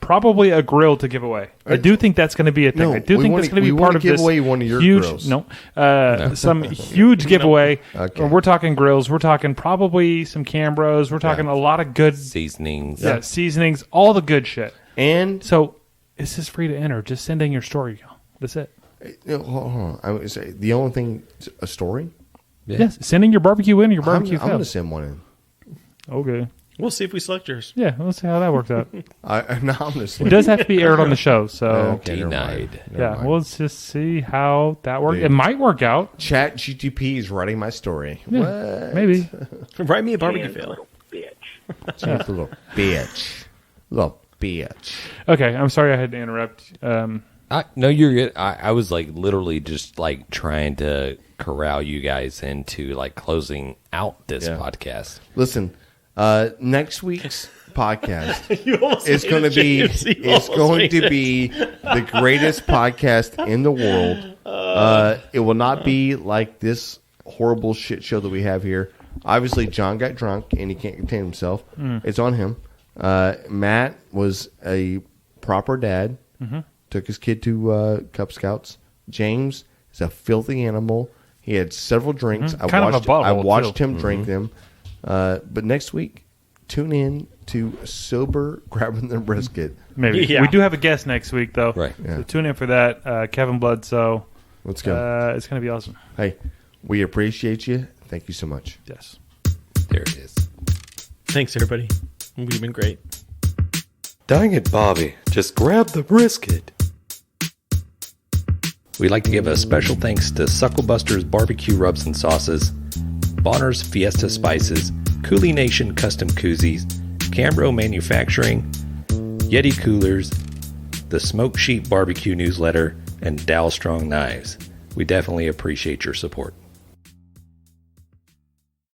probably a grill to give away. I do think that's going to be a thing. No, I do think that's going to be part of this. Give away one of your huge grills. Some huge giveaway. Okay. We're talking grills. We're talking probably some Cambros. We're talking a lot of good seasonings. Yeah, seasonings. All the good shit. And so this is free to enter. Just send in your story. That's it. Hold on. I would say the only thing, a story. Yeah. Yes, send in your barbecue in. Your barbecue. I'm going to send one in. Okay. We'll see if we select yours. Yeah, we'll see how that works out. Honestly, it does have to be aired on the show, so okay, denied. Yeah, we'll just see how that works. It might work out. Chat GTP is writing my story. Yeah, what? Maybe. Write me a barbecue fail. Little bitch. Little bitch. Okay, I'm sorry I had to interrupt. No, you're good. I was like literally just like trying to corral you guys into like closing out this podcast. Listen. Next week's podcast is going to be the greatest podcast in the world. It will not be like this horrible shit show that we have here. Obviously, John got drunk and he can't contain himself. It's on him. Matt was a proper dad. Took his kid to Cub Scouts. James is a filthy animal. He had several drinks. I watched him drink them. But next week, tune in to Sober Grabbing the Brisket. Maybe. Yeah. We do have a guest next week, though. Right. Yeah. So tune in for that. Kevin Blood. So let's go. It's going to be awesome. Hey, we appreciate you. Thank you so much. Yes. There it is. Thanks, everybody. We've been great. Dang it, Bobby. Just grab the brisket. We'd like to give a special thanks to Suckle-Busters Barbecue Rubs and Sauces, Bonner's Fiesta Spices, Cooley Nation Custom Koozies, Cambro Manufacturing, Yeti Coolers, the Smoke Sheep Barbecue Newsletter, and Dow Strong Knives. We definitely appreciate your support.